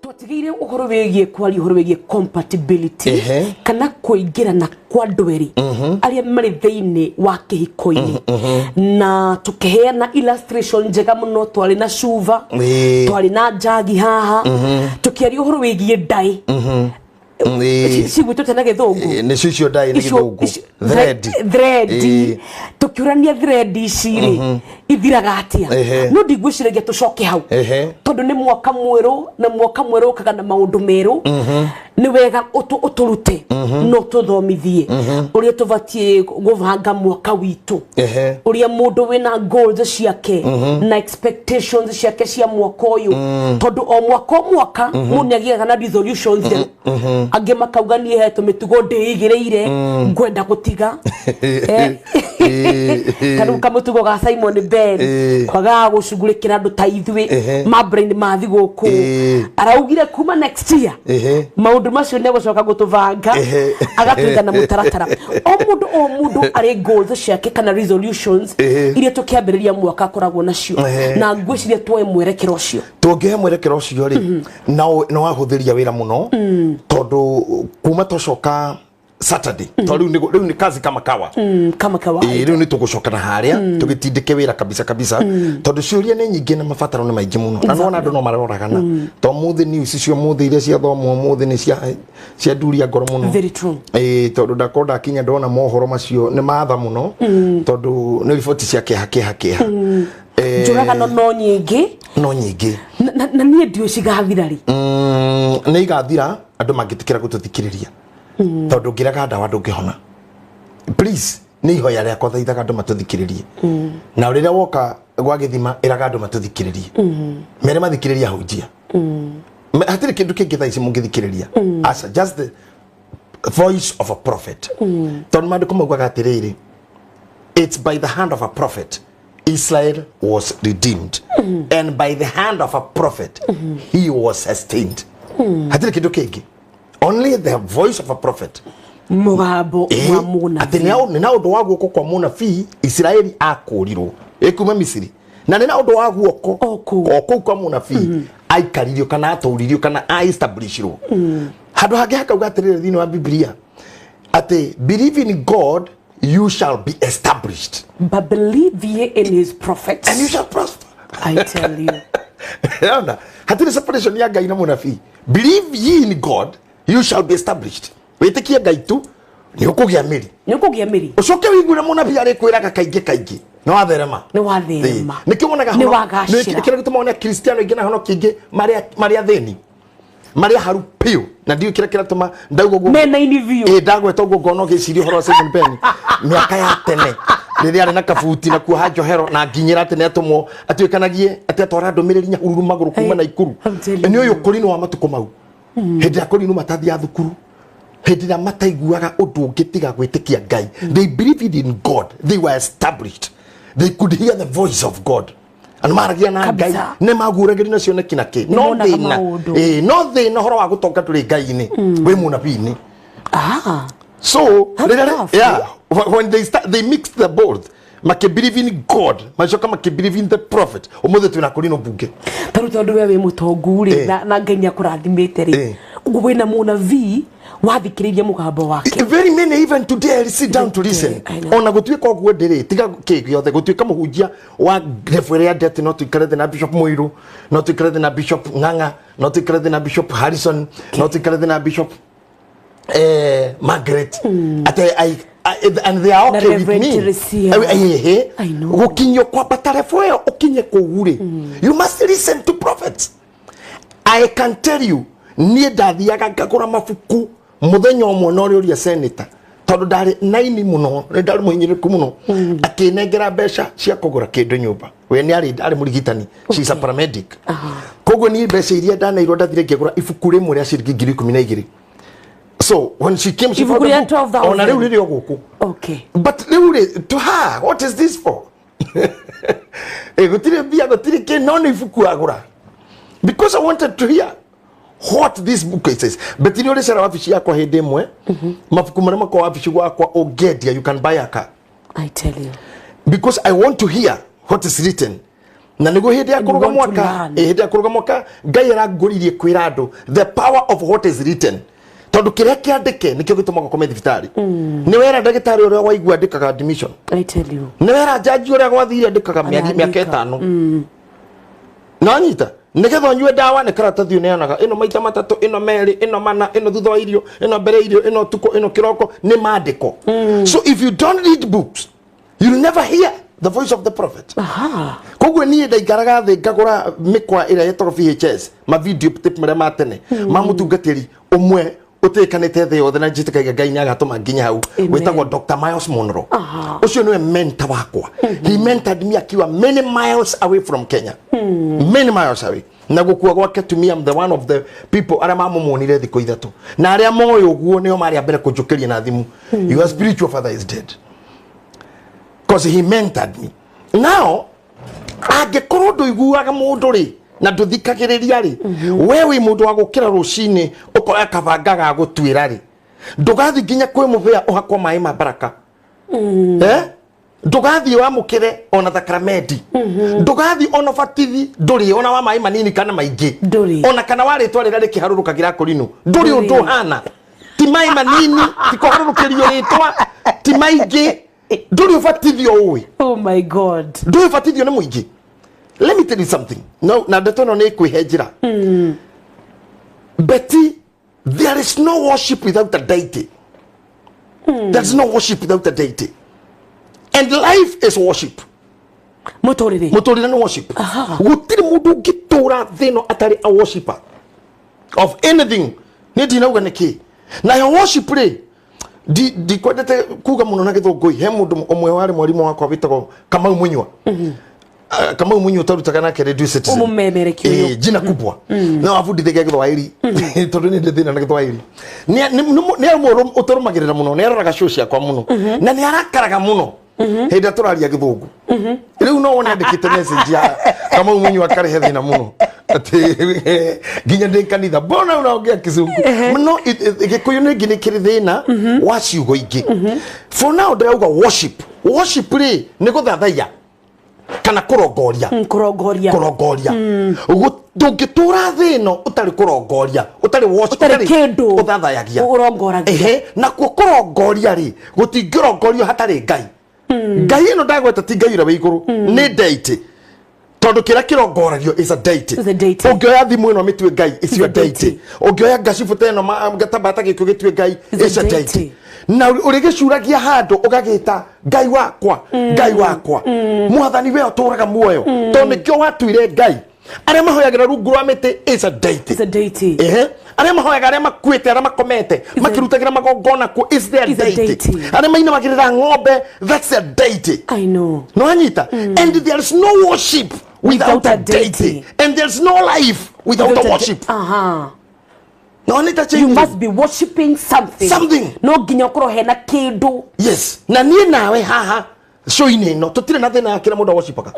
Twatigire uhoro wegie kwari uhoro wegie compatibility kana kuingira na kwa ndweri aria mari theine wa kihiko-ini na tukiheana illustration njega muno twari na shuva twari na jagi haha tukiari uhoro wegie dai si gwito tena githungu ni cio dai ni githungu thread tukiurania thread iciri ithiraga atia no ndigwiciragia tucoke hau tondu ni mwaka mweru na mwaka mweru kaga na maundu meru ni wega uturute no tuthomithie uria tuvatie guvanga mwaka witu uria mundu wina goals ciake na expectations ciake cia mwaka uyu tondu o mwaka mundu agiaga na resolutions ange makauga ni heto mitugo ndigireire ngwenda gutiga kanu kamutugo ga Simon Ben kwaga gucugurikira andu ta ithwi ma brain mathi guku araugire kuma next year maundu macio ne gucoka gutuvanga agatwiga na mutaratara o mundu ari goals ciake kana resolutions iria tukiambiriria mwaka koragwo nacio na ngwiciria twoe mwerekero ucio tungihe mwerekero ucio ri no wahuthiria wira muno tondu kuma tocoka Saturday tondu riu ni kazi kama kawa riu ni tugucoka na haria tugitindike wira kabisa tondu ciuria ni nyingi na mabataro ni maingi muno na nona andu no maroragana to muthi news cio muthi iria cia thomwo muthi ni cia nduria ngoro muno very true tondu ndakonda kinya ndona mohoro macio ni matha muno tondu ni riboti cia keha njuraga no nyingi na nie ndio cigathira ri ni igathira andu mangitikira gututhikiriria tondu ngiraga ndawa ndungihona please ni ihoya ria kwa thaithaga andu matuthikiririe na riria woka gwa githima iraga andu matuthikiririe mere mathikiriria hujia hatire kindu kingi thaici mungithikiriria as just the voice of a prophet tondu mandu kumaugaga atiriri it's by the hand of a prophet Israel was redeemed and by the hand of a prophet he was sustained hatire kindu kingi only the voice of a prophet mugabo wa muna ati ni na undu wa guoko kwa muna fi Israeli akurirwo ekuma Misiri na ni na undu wa guoko oko kwa muna fi aikaririo kana aturirio kana a establishirwo handu hangi hakauga atirire thini wa Biblia ati believe in God you shall be established but believe ye in his prophets and you shall prosper I tell you hatire separation ya Ngai na munafi believe ye in God you shall be established witikie Ngai tu ni ukugia miri ucoke wigure munabi ari kwiraga kaingi no atherema nikibonaga nikira gituma Kristiano ingina hono kingi maria theni maria haru pio na ndio kira tuma ndaugo go mena inivio ndagweta go gono gicirio horo Simon Ben miaka ya tene riria ari na kabuti na kuha njohero na nginyira tene atumwo atwikanagie atetwara ndomiriri nyahururu maguru kuma na ikuru ni uyu kurino wa matuko mau hindi akorino matathia thukuru hindi ya mataiguaga undu ungitiga gwitikia Ngai they believed in God they were established they could hear the voice of God and maragia na Ngai ne maguragiri na cione kinake no they no horo wa gutonga turi Ngai-ini we munabi-ini so yeah when they mixed the both make believe in God macoka make believe in the prophet umuthe twina kurino bunge tondu we mutonguri na Ngai akurathimite ri uwe na muna vi wathikiriria mugambo wake very many even today I sit down to listen ona gutwika ogwo ndiri tiga kigiothe gutwika muhunjia wa referee death not to na Bishop Muiru not to na Bishop Nganga not to na Bishop Harrison not to na Bishop Margaret and they are okay with me I know gukinyo kwa batarefo ukinye kugure you must listen to prophets I can tell you nie ndathiaga ngagura mabuku muthenya omwe no ria senator tondu ndari naini muno ndari muhinyiriku muno akinengera mbeca cia kugura kindu nyumba we ni ari murigitani she is a paramedic koguo ni mbeca iria ndanairwo ndathire ngigura ibuku rimwe ria ciringi 12,000 so when she came she found ona riu ririo guku but riu to her what is this for gutire bia gutire ke no ni ibuku agura because I wanted to hear what this book says but you listen wafishi yako hede mwe mafuku marema kwa wafishi wako ogedia you can buy a car I tell you because I want to hear what is written na nigo hindi ya kuruga mwaka hindi ya kuruga mwaka Ngai aranguririe kwira andu the power of what is written tondu kiria kiandike nikio gitumaga kome thibitari ni wera ndagitari uria waigua andikaga admission I tell you ni wera jaji uria gwathire andikaga miaka 5 no nyita nigetha nyue dawa ne karatathi uneanaga ino maita matatu ino meri ino mana ino thutha wa irio ino mbere irio ino tuko ino kiroko ni maandiko so if you don't read books you'll never hear the voice of the prophet. Kogwe ni ndaigaraga thi ngagura mikwa ira yetoro VHS ma video tape mara matene ma mutungatiri umwe utekanite thi yothe na njitikaga Ngai nya gatuma nginya hau wetagwo Dr. Miles Monroe ucio niwe mentor wakwa he mentored me akiwa many miles away from Kenya many miles away na gukua gwake to me I'm the one of the people ara mamumonire thiko ithatu na aria moyo guo nio mari abere kujukiria na thimu your spiritual father is dead because he mentored me now angekorwo nduiguaga mundu ri na nduthikagiriria ri wewe mundu wa gukira rucini ukora kabangaga gutwira ri ndugathi nginya kwi mubea uhakwa mai mabaraka ndugathi wa mukire ona thakramenti ndugathi ona fatithi nduri ona wa mai manini kana maingi ona kana wari twarira ri kiharurukagira kurinu nduri undu hana ti mai manini ti kuharurukirio ritwa ti maingi nduri ufatithio uwi oh my god nduri ufatithio ni muingi. Let me tell you something. No, na detono ne kuhejira. Betty, there is no worship without a deity. There is no worship without a deity. And life is worship. Motorire. Motorire no worship. Gutiri mudu gitura thino atari a worshipper of anything. Ne dinauga neki. Na your worship re di kwendete kuga muno na githungui he mundu omwe wari mwarimu wakwa witagwo Kamau Munywa. Kama umunyu utarutaga nake radio citizen umumemere kiyo jina kubwa na wafundithagia Githwairi tondu ni ndithina na Githwairi ni moro utorumagirira muno ni aroraga show cia kwa muno na ni arakaraga muno hindi turaria Githungu riu no wona ndikite message ya kama umunyu akarehe thina muno ati ginya ndi kanitha bona unaongea Kizungu no gikuyu ni ngini kiri thina wa ciugo ingi for now ndauga worship ri ni guthathaiya kana kurongoria ndungitura thino utari kurongoria utari worship uthathayagia urongoragia na kurongoria ri gutingirongorio hatari Ngai Ngai ino ndagweta ti Ngai ura we iguru ni deity tondu kira kirongoragio is a deity ungioya thimu ino mitwe Ngai is your deity ungioya ngacibu teno gatambata gikyo gitwe Ngai is a deity na urigicuragia handu ugagita Ngai wakwa mwathani we uturaga muoyo tondu nikyo watuire Ngai aria mahoyagira rungu rwa miti is a deity aria mahoyaga aria makuite aria makomete makirutagira magongona ku is their deity aria mainamagirira ng'ombe that's a deity I know no anyita and there is no worship without a deity and there's no life without a worship no you must be worshiping something no ginya kuro hena kindu yes na nie nawe haha show-ini no tutire na thina kila mundu worshipaka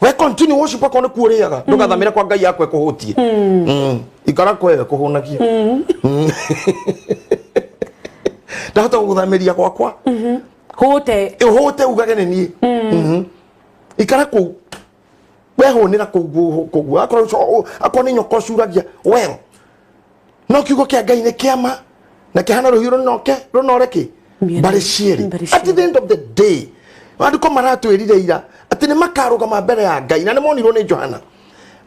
we continue worship kwa ne kuuriaga ndugathamira kwa Ngai yakwe kuhutie ikara kwewe kuhunakia ndahota guthamiria gwakwa hote ugage ni nie ikara ku we honira ku akoni nyoko curagia well no kiugo kia Ngai ne kiama na kihana ruhiro noke runoreki bare cieri at the end of the day wandu ko maratu erire ira ati ne makarugama mbere ya Ngai na ne monirwo ni Johana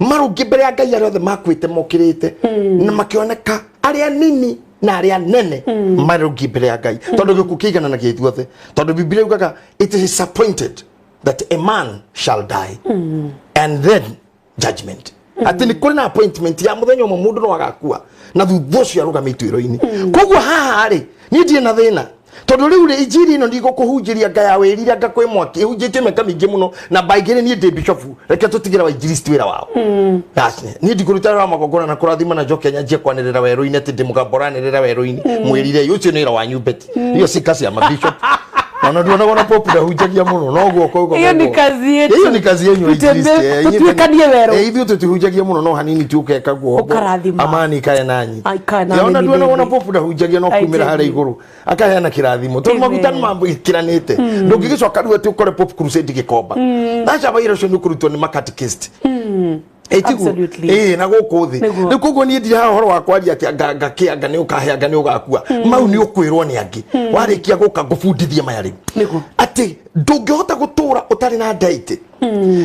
marugi mbere ya Ngai arothe makwite mokirite na makioneka aria nini na aria nene marugi mbere ya Ngai tondu gukukigana na githuothe tondu Biblia ugaga it is disappointed that a man shall die and then judgment ati ni kuri na appointment ya muthenya umwe mundu no agakua na thutha ucio arugamite iro-ini koguo haha ri ni ndie na thina tondu riu ri injiri ino ndigukuhunjiria Ngai awirire ngakwe mwaki hunjite meka mingi muno na baigire ni ndi bishop reke tutigira wa injiristi wira wao ni ndikuruta wa magongona na kurathima na njoke nyanjie kwanirira wero-ini ati ndi mugamboranirira wero-ini mwirire ucio ni ira wa nyumbeti iyo sikasi ya mabishop Ona ndio naona popular hujagia muno no guoko uko. Hiyo ni kazi yetu. Hiyo ni kazi yenu Tutembe tuwekanie wero. Hivi tutuhujagia muno no hanini tukeka guoko. Amani kae nanyi. Ona ndio naona popular hujagia no kumira hare iguru. Akaheana kirathimo. To magutani mambo ikiranite. Ndungigicoka rua tu ukore pop crusade gikomba. Nacha baira cio nukurutwo ni makatikist. Absolutely. Na guku thi ni kugo ni ndira horo wa kwaria ngakianga ni ukaheanga ni ugakua mau ni ukwirwo ni angi warikia guka ngubundithia mayari ati ndungihota gutura utari na date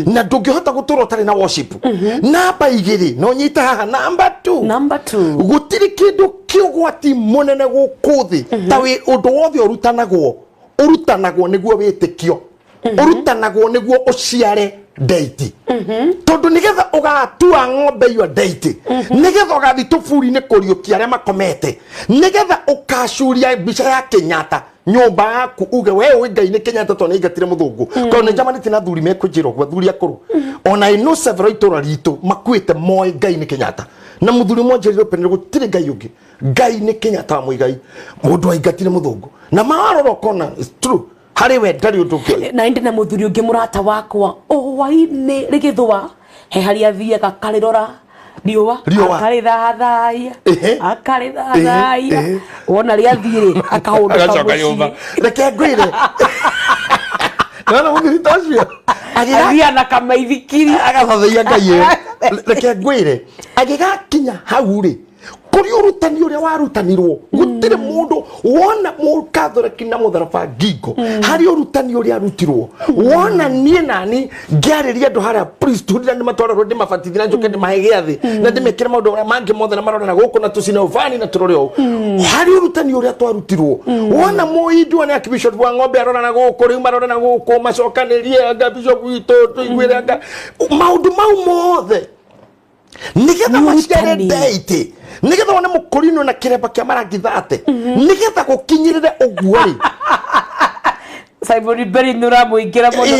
na ndungihota gutura utari na worship namba igiri no nyita haha number 2 gutiri kindu kiugwati munene guku thi ta wi undu wothe urutanagwo niguo witikio urutanagwo niguo uciare date tondu nigetha ugatua ng'ombe iyo date nigetha ugathi tuburi ni kuriukia aria makomete nigetha ukacuria mbica ya Kenyatta nyumba yaku uge we Ngai ni Kenyatta to ni ngatire muthungu kono njamanite na thuri mekujiro gwa thuri akuru ona ino several itora ritu makuite moy Ngai ni Kenyatta na muthuri mwanjiriro penero gutire Ngai ungi Ngai ni Kenyatta muigai mundu aingatire muthungu na maroro kona is true hari we ndari utukio na indi na muthuri ungi murata wakwa o waine rigithwa he hari athiaga karirora riwa akarithathaya wona riathire akahunduka nyumba reke ngwire na muthuri tacio agia na kamaithikiri agathathia Ngai reke ngwire agigakinya hau ri kuri urutani uria warutanirwo gutire mundu wona mukathoreki na mutharaba ngingo hari urutani uria rutirwo wona nie nani ngiariria andu haria priesthood na matwarwo ndi mabatithira njoke ndi mahegiathi na ndimekira maundu maria mangi mothe na marona na guku na tusina ufani na turore o hari urutani uria twarutirwo wona muindu na bishop wa ng'ombe arona na guku riu marona na guku macokanirie anga bishop witu tuigwire anga maundu mau mothe nigetha maciare date nigetha wone mukurino na kireba kia marangi thate nigetha gukinyirire uguo ri Simon Berry nura muingira muno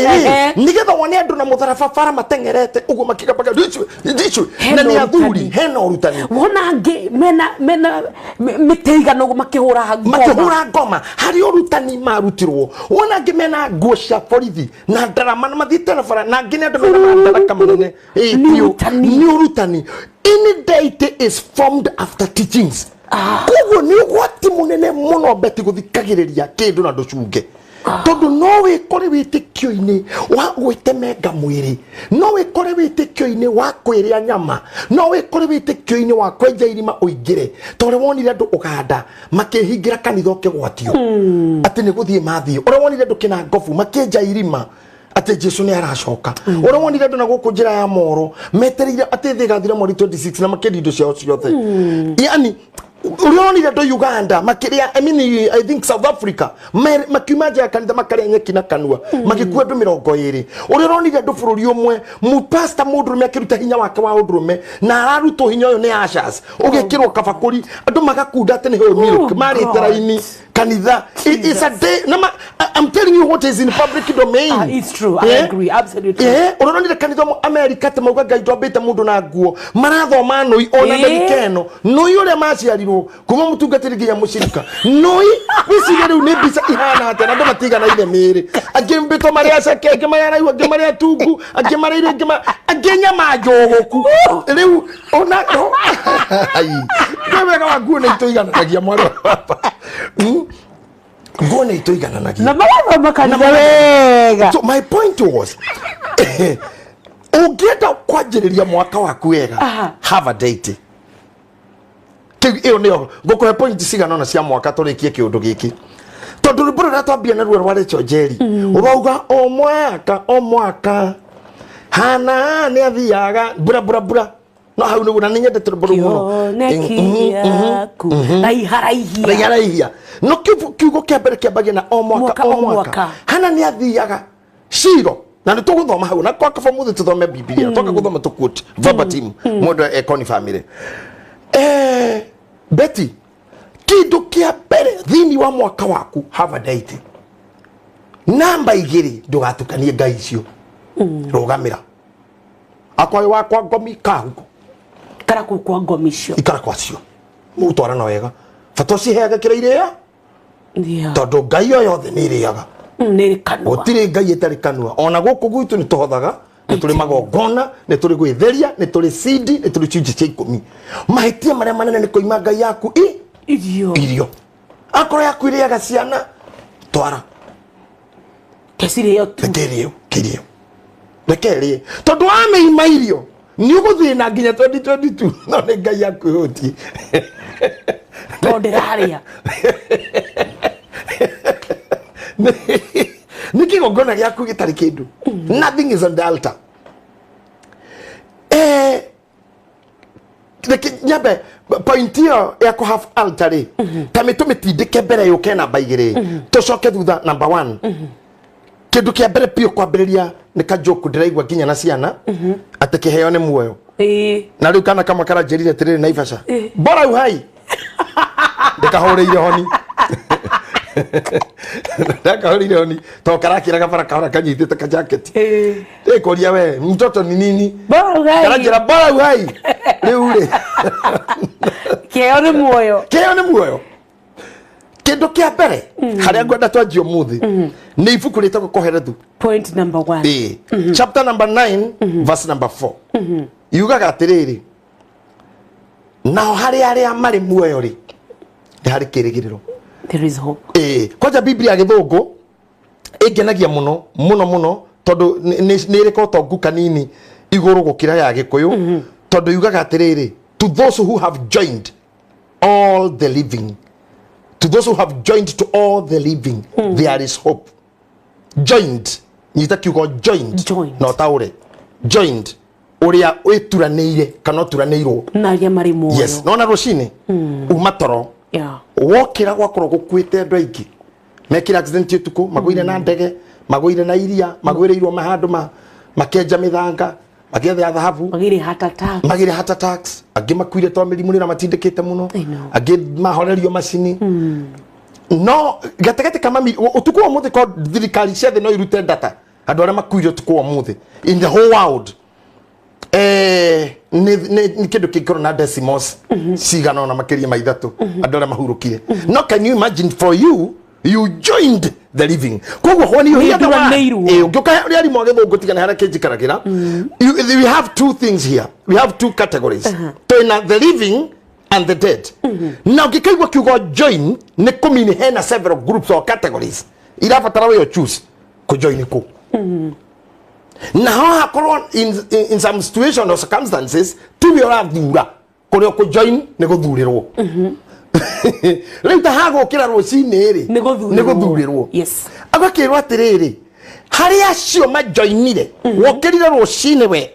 nigetha wone andu na mutharaba bara matengerete uguo makigabaga ndichu na ni athuri hena urutani wona ngi mena miteiga no makihura ngoma hari urutani marutirwo wona ngi mena nguo cia borithi na ndarama na mathite na bara na ngi ni andu na ndaraka munene ni urutani. Any deity is formed after teachings. Kugo ni wati munene muno beti guthikagiriria kindu na nducunge. Tondu no wikore witikio-ini wa gwitemenga mwiri, no wikore witikio-ini wa kwiria nyama, no wikore witikio-ini wa kwenja irima uingire tore wonire andu uganda makihingira kanitha ukigwatio ati ni guthie mathio ore wonire andu kina ngofu makienja irima ate Jesu ni aracoka ora wonire andu na guku njira ya moro metereire ate thigathira mweri 26 na makendindo ciao ciothe yani urionire ndo Uganda makiria I think South Africa makiumaje akanitha makaria nyeki na kanua magikua ndu 20 urionire ndo bururi umwe mu pastor mundurume akiruta hinya wake wa undurume na araruto hinya uyo ni ashas ugikirwo kabakuri andu magakunda ate ni ho milk mari teraini kanitha it's a day I'm telling you what is in public domain. It's true. I agree absolutely. Urionire kanitha mu America te mauga Ngai twambite mundu na nguo marathoma noi ona ndikeno noi ule maciarirwo kuma mutungatiri nginya mucirika noi wicigere ni mbica ihana ate na ndamatiga na ile miri agimbito maria ceke angimaya iwa angimaya tungu angimaya ile angenya majogoku riu ona ai kwega wa nguo ni itoigananagia mwaro papa nguo ni itoigananagia na mara makanitha wega. So my point was ugienda kwanjiriria mwaka waku wega have a date iyo niyo ngukuhe point cigana na cia mwaka turikie kiundu giki tondu rubura ratwambia na ruo rware chojeri urauga o mwaka hana ni athiaga bura no hau niguo na ninyendete rubura muno raiharaihia no kiugo kia mbere kiambagia na o mwaka hana ni athiaga ciro na nituguthoma hau na kwa kabamuthi tuthome Biblia toka guthoma tukuti verbatim mundu ekoni family Betty kindu kia mbere thini wa mwaka waku have a date namba igiri ndugatukanie Ngai icio rugamira akwa wakwa ngomi kahuko karaku kwa ngomi icio ikara kwacio mutwara na wega fato cihega kira iria tondu Ngai o yothe ni iriaga nĩ kanua gũtirĩ ngai ĩtarĩ kanua ona gũkũ gwitũ nĩ tũhothaga nĩ tũrĩ magongona nĩ tũrĩ gwĩtheria nĩ tũrĩ cidi nĩ tũrĩ icunjĩ cia 10 mahĩtia marĩa manene nĩ kũima ngai yaku irio akorwo yaku ĩrĩaga ciana twara kĩrĩo rekerie tondũ wamĩima irio nĩ ũgũthĩna nginya 2022 no nĩ ngai yaku ĩhũtie tondũ ndĩrarĩa nĩ kĩgongona gĩaku gĩtarĩ kĩndũ nothing is on the altar nyambe point ĩyo ya kũ have altar rĩ ta mĩtũmĩtindĩke mbere yũke namba 2 tũcoke thutha number 1 kĩndũ kĩa mbere piũ kwambĩrĩria nĩ kajoku ndĩraigua nginya na ciana atĩ kĩheo nĩ muoyo na rĩu kana kama karanjĩrire atĩrĩrĩ Naivasha bora uhai ndĩkahũrĩire honi ndakahũrĩire honi to karakĩraga bara kahora kanyitĩte ka jacket ĩkũria we mtoto ni nini karanjĩra bora uhai rĩu rĩ kĩheo nĩ muoyo kĩndũ kĩa mbere harĩa ngwenda twanjie ũmũthĩ nĩ ibuku rĩtagwo Koherethu point number 1 chapter number 9 verse number 4 yugaga atĩrĩrĩ nao harĩa arĩa marĩ muoyo rĩ nĩ harĩ kĩrĩgĩrĩro there is hope kwanja Biblia ya gĩthũngũ ĩngenagia mũno tondũ nĩ ĩrĩ kotongu kanini igũrũ gũkĩra ya gĩkũyũ tondũ yugaga atĩrĩrĩ to those who have joined all the living to those who have joined to all the living there is hope joined nyita kiugo joined no taure joined uria wituranĩire kana ũturanĩirwo na arĩa marĩ muoyo yes no na rũcinĩ uma toro wokĩra gwakorwo gũkuĩte andũ aingĩ mekĩra accident ũtukũ magũire na ndege magũire na iria magũireirwo mahandũ makenja mĩthanga magĩetha thahabu magĩre heart attacks angĩ makuire to mĩrimũ nĩ matindĩkĩte mũno angĩ mahorerio macini no gatagate kama ũtukũ wa mũthĩ ko thirikari ciothe no irute data andũ arĩa makuire ũtukũ wa mũthĩ in the whole world ni kĩndũ kĩngĩkorwo na decimals cigana ona makĩria ma 3 andũ arĩa mahurũkire no can you imagine for you joined the living koguo honi yo hiya ngĩuka rĩa rimo gĩthũngũ tigana harĩa kĩnjikaragĩra we have two things here we have two categories the living and the dead now ngĩkaigua kiugo join nĩ kũmini hena several groups or categories irabatara we choose ku join ku now hakorwo in some situation or circumstances tubiora thura kũrĩa ku join nĩ gũthurĩrwo rĩu ta hagũkĩra rũcinĩ rĩ nĩ gũthurĩrwo yes agakĩrwo atĩrĩrĩ harĩa acio majoinire wokĩrire rũcinĩ we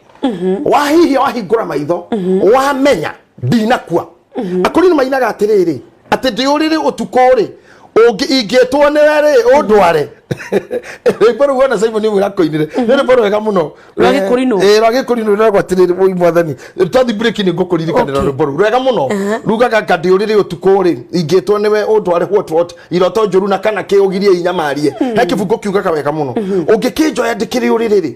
wahihia wahingũra maitho wamenya ndinakua akũrĩ mainaga atĩrĩrĩ atĩ ndĩũrĩrĩ ũtukũ rĩ ingĩtwo nĩ rĩ ũndware rĩboro wona Simon nĩ mwĩra koinire nĩ rĩboro wega mũno rwagĩkũrinũ rwagwo atĩrĩrĩ mwathani twathi break nĩ ngũkũririkanĩra rĩboro wega mũno rugaga ndĩũrĩrĩ ũtukũ rĩ ingĩtwo nĩwe ũndware what iroto njũru na kana kĩũgirie inyamarie he kĩbungo kiugaga wega mũno ũngĩkĩnjoya ndĩkĩrĩ ũrĩrĩ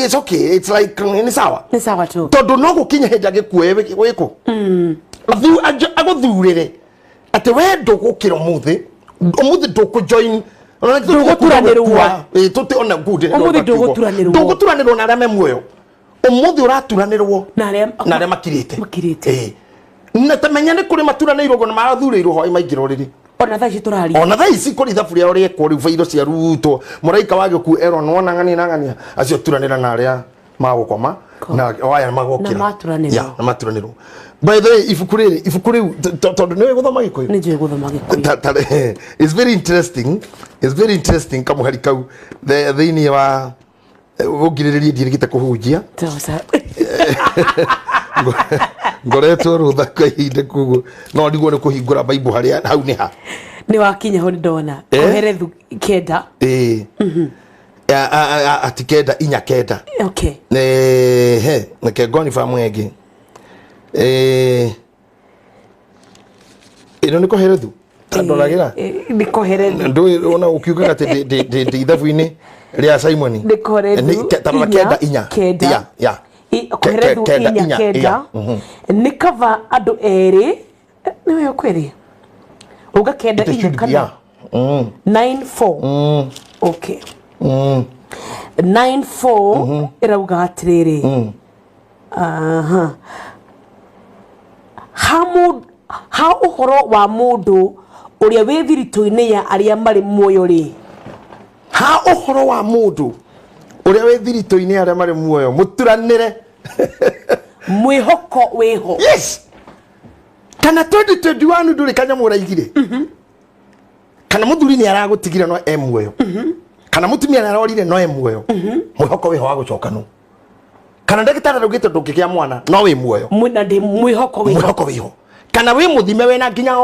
it's okay it's like ni sawa tu tondu no gukinya hĩndĩ agĩkuoe wĩkũ agũthurĩre atĩ we ndũgũkĩra ũmũthĩ ndũkũjoin ndũgũturanĩrwo tũtĩ ona good ndũgũturanĩrwo na arĩa me muoyo ũmũthĩ ũraturanĩrwo na arĩa makirĩte na tamenya nĩ kũrĩ maturanĩirwo na marathurĩirwo hoi maingĩra ũrĩrĩ ona thaa ici tũraria ona thaa ici kũrĩ thabu rĩao rĩekwo rĩu bairo cia rutwo mũraika wa gĩkuũ Aaron nang'ania acio turanĩra na arĩa magũkoma na waya magokĩra na maturanĩrwo by the way ibuku rĩu tondũ nĩwe gũthoma gĩkũyũ nĩ njũĩ gũthoma gĩkũyũ it's very interesting kamũhari kau thĩinĩ wa ũngirĩrĩrie ndirigĩte kũhunjia ngoretwo rũtha kwa ihinda kuguo no ndigwo nĩ kũhingũra Bible harĩa hau nĩ ha nĩ wakinya ho ndona Koherethu 9 ati 9 okay nake ngoni famu ĩngĩ ĩno nĩ Koherethu tandoragĩra nĩ Koherethu ndũĩ ona ũkiugaga atĩ ithabu-inĩ rĩa Simon nĩ Koherethu 9 Koherethu 9 nĩ kava andũ erĩ nĩwe ũkwĩrĩ uga 9 kana 9-4 Okay. 94 irauga atiriri. Ha uhoro wa mundu uria wi thirito-ini ya aria mari muoyo ri. Ha uhoro wa mundu uria wi thirito-ini ya aria mari muoyo muturanire. Mwihoko wiho. Yes. Kana 2021 nduri kanya muraigire. Kana muthuri ni aragutigire no muoyo. Kana mutumia ni arorire no muoyo. Mwihoko wiho wa gucoka no. Kana ndagitara rugite ndukigia mwana no wi muoyo. Mwina ndi mwihoko wiho. Mwihoko wiho. Kana wi muthime wena nginya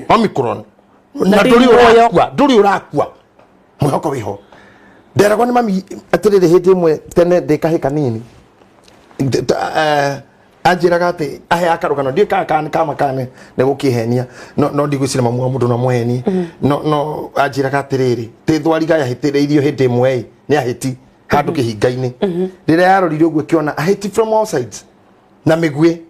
Omicron. Na nduri urakua. Mwihoko wiho. Nderagwo ni mami atirire hindi imwe tene ndikahika nini. Anjiraga ati ahe akarugano ndi kama kane ne gukihenia no ndigwicira mamu mundu no muheni no anjiraga atiriri ti thwariga yahitireirio hindi imwe ni ahiti handu kihinga-ini rire yarorire uguo kiona ahiti from all sides na migwe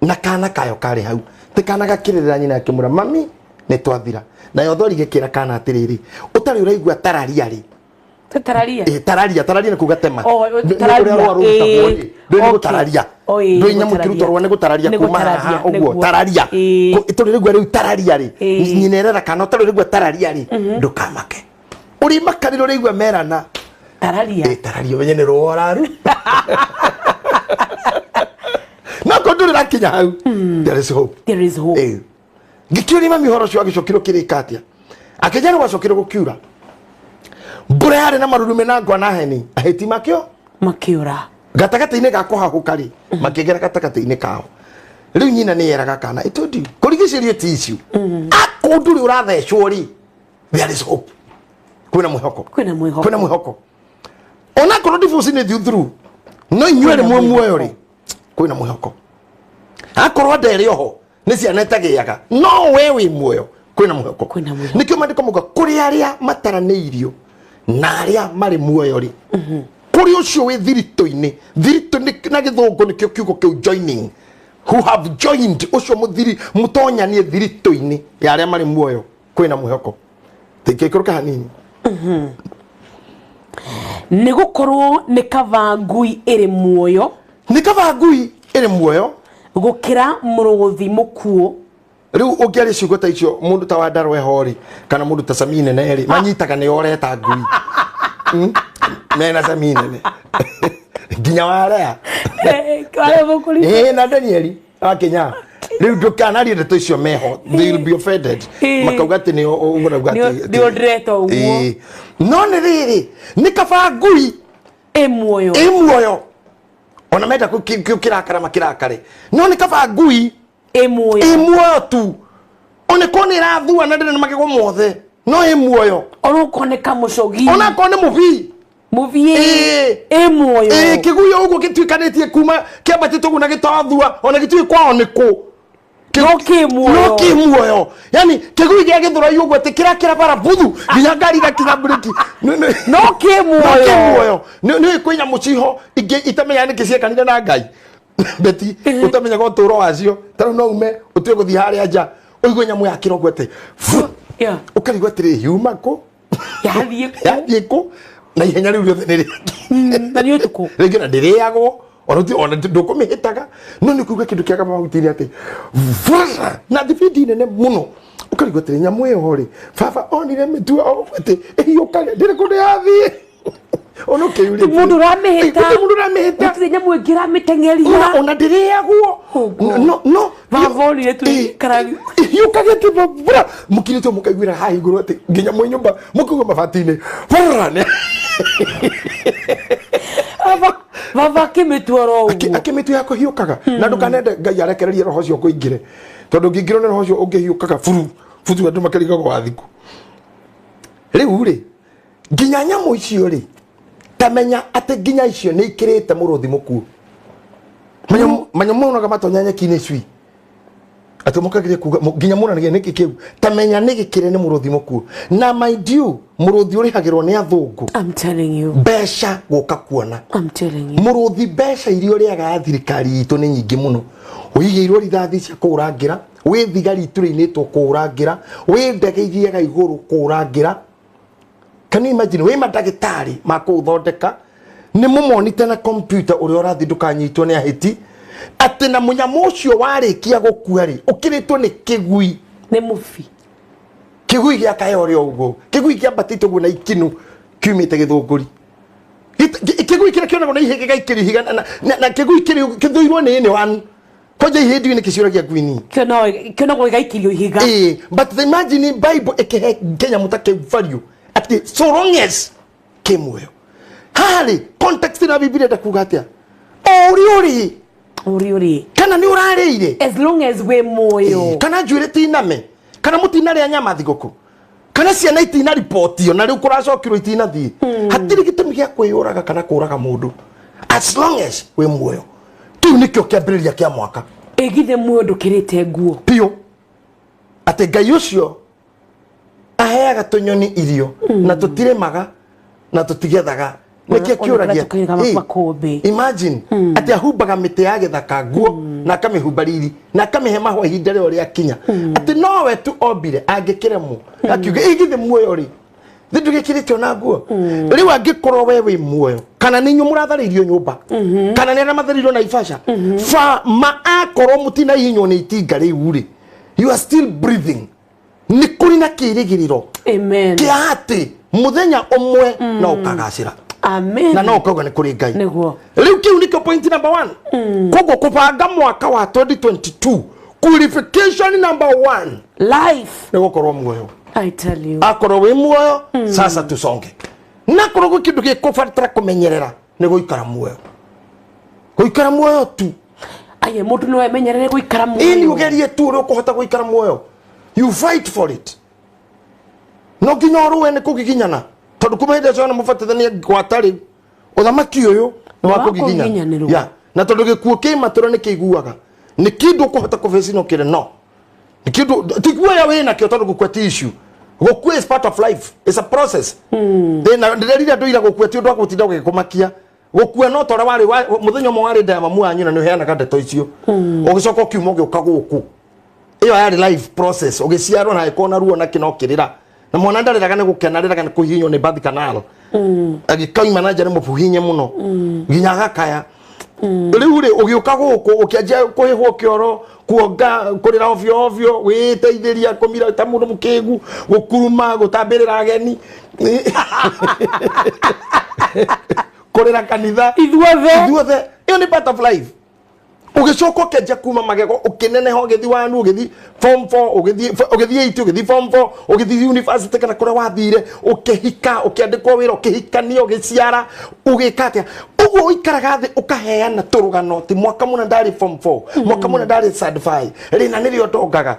na kana kayo kari hau ti kana gakirira nyina akimura mami ne twathira na yo thori gikira kana atiriri utari uraigua tararia ri tararia ni kugatema tararia tararia ndo nyamu kirutorwa ne gutararia kuma uguo tararia itori rigwa riu tararia ri nyinerera kana utari rigwa tararia ri ndukamake uri makariro rigwa merana tararia wenye ne roraru nako nduri rakinya hau there is hope gikiuri mami horo cio agicokiro kirikatia akejana wacokiro gukiura mbura yari na marurume na ngwa na heni aheti makiura gatagata-ini gako hahukari makigera gatagata-ini kao riu nyina ni yeraga kana itondi kurigicerie tissue akunduri urathecwo ri there is hope kwina mwihoko ona kono divorce ni through no inywere muoyo ri kwina mwihoko akorwa nderi oho ni ciana itagiaga no wewe muoyo kwina mwihoko nikio mandiko muga kuri aria mataraneirio na aria mari muoyo ri kuri ucio wi thirito-ini na githungu nikio kiugo kiu joining who have joined ucio muthiri mutonya ni thirito-ini ya aria mari muoyo kwina mwihoko tikikuruka hanini ni gukorwo ni kavangui iri muoyo gukira muruthi mukuo riu ungiari ciugo ta icio mundu ta Wandarwe hori kana mundu ta Samine neri manyitaga ni oreta ngui mena Samine nginya warea kare bukuri na Danieli akinya riu ndukana ri ndeto icio meho they will be offended makauga ati ni ugurauga ati ni odreto uguo no ni riri ni kaba ngui muoyo ona menda kirakara makirakare no ni kaba ngui muoyo tu one kone rathua na ndene magego mothe no muoyo ona kone kamucogi ona kone muvi muoyo kiguyo uguo gitwikanitie kuma kiambatite guna gitathua ona gitui kwao niku no muoyo yani kiguyo gia githura yugo ati kira bara buthu nginya ngari gakinya breki no muoyo no kwinya muciho ingi itamenya ni kicieka ni na ngai beti utamenya go turo wacio taro no ume utwe guthi haria nja uigwe nyamu ya kirogo ati ukarigwa tiri huma ko yathie ko na ihenya riu riothe ni na ni utuko rege na ndiriagwo ona ndukumihitaga no ni kuga kindu kiaga mahutiri ati vara na thibidi nene muno ukarigwa tiri nyamu yo hori baba onire mitua ati iyo kale ndire kundu yathie ono keyuri mundu ramehita utire nyamu ngira mitengeria ona ndiriagwo no bavoli tu karagi yukagete bra mukirito mukagwira hayi guru ati nginya mu nyumba mukugo mafatine bra ne baba kimetwaro akimetu yako hiukaga na ndukanende ngai arekererie roho cio kuingire tondu ngingiro ne roho cio ungihiukaga furu andu makariga gwathiku riu ri nginya nyamu icio ri tamenya ati nginya icio ni ikirite muruthi muku manyamu na gamatonya nyeki-ini cui ati mukagiria kuga nginya muna niki kiu tamenya niki kire ni muruthi muku na mind you muruthi urihagirwo ni athungu I'm telling you besha guka kuona I'm telling you muruthi besha irio riaga thirikari itu ni nyingi muno uigirwo rithathi cia kurangira wi thigari ituri-ini tu kurangira wi ndege ithiaga iguru kurangira Can you imagine we madagitari makuthondeka ni mumonite na computer uri orathi ndukanyitwo ni ahiti ati na munyamo ucio warikia gukua ri ukiritwo ni kigui ni mufi kigui gya kayore ugo kigui gya batito guna ikinu kiumite githunguri kigui kira kiona gona ihege gaikiri higa na kigui kiri kithuirwo ni wanu koja ihedi ni kiciura gya gwini kena go gaikirio higa but imagine Bible ekehe Kenya mutake value ati so long as kemuyo hali context na Biblia ndakugatia uri kana ni urarire as long as we moyo kana njwire tiname kana mutina ria nyama thigoko kana ciana itina report yo na riu kuracokirwo itina thi hatiri gitumi gya kwiyuraga kana kuraga mundu as long as we muoyo tu nikyo kiambiriria kia mwaka egithe muoyo ndukirite nguo pio ate Ngai ucio aheaga tunyoni irio na tutiremaga na tutigethaga nikia kiuragia imagine ati ahumbaga mite ya githaka nguo na akamihumba riri na akamihe mahwa ihinda rio ria kinya ati nowe tu obire angikiremwo akiuga igithe muoyo ri ndugikirite ona nguo riu angikorwo we muoyo kana ninyu muratharirio nyumba kana nena matharirio na ifasha fa ma akorwo mutina hinywo ni itinga riu ri you are still breathing ni kuri na kirigiriro amen kiati muthenya umwe na ukagacira amen na no koga ni kuri Ngai niguo riu kiu niko point number 1 kogo kubanga mwaka wa 2022 qualification number 1 life ni gukorwo muoyo I tell you akorwo wi muoyo sasa tusonge na korwo kindu gikubatara kumenyerera ni guikara muoyo tu aye mundu no emenyerere guikara muoyo ini ugerie tu uri ukuhota guikara muoyo you fight for it no ginya ruwe ni kugiginyana tondu kumende cona mubatithania gwatari uthamaki uyu ni wa kugiginyana ya na tondu gikuo kimaturo ni kiguaga ni kindu ukuhota kufesi no kire no ni kindu tigua ya wina kio tondu gukua issue gukua is part of life, it's a process then ndirira ndoira gukua ti undu wa gutinda gikumakia gukua no tora wari muthenya mo wari ndama muanyu na ni heana kandeto icio ugicoka kiumo giuka guku iyo yari life process ugiciarwo na ikona ruo na kinokirira na mwana ndariraga ni gukenariraga ni kuhinywo ni birth canal agikaima na njare mubuhinye muno ginya gakaya riu ri ugiuka guku ukianjia kuhihwo kioro kuonga kurira ovyo witeithiria kumira ta mundu mukigu gukuruma gutambirira ageni kurira kanitha ithuothe iyo ni part of life ugicoka ukianjia kuma magego ukineneha ugithi wanu ugithi form 4 ugithi 8 ugithi form 4 ugithi university kana kura wathire ukihika ukiandikwo wira ukihikania ugiciara ugikatia uguo ikaraga thi ukaheana turugano ti mwaka muna ndari form 4 mwaka muna ndari certify rina nirio ndongaga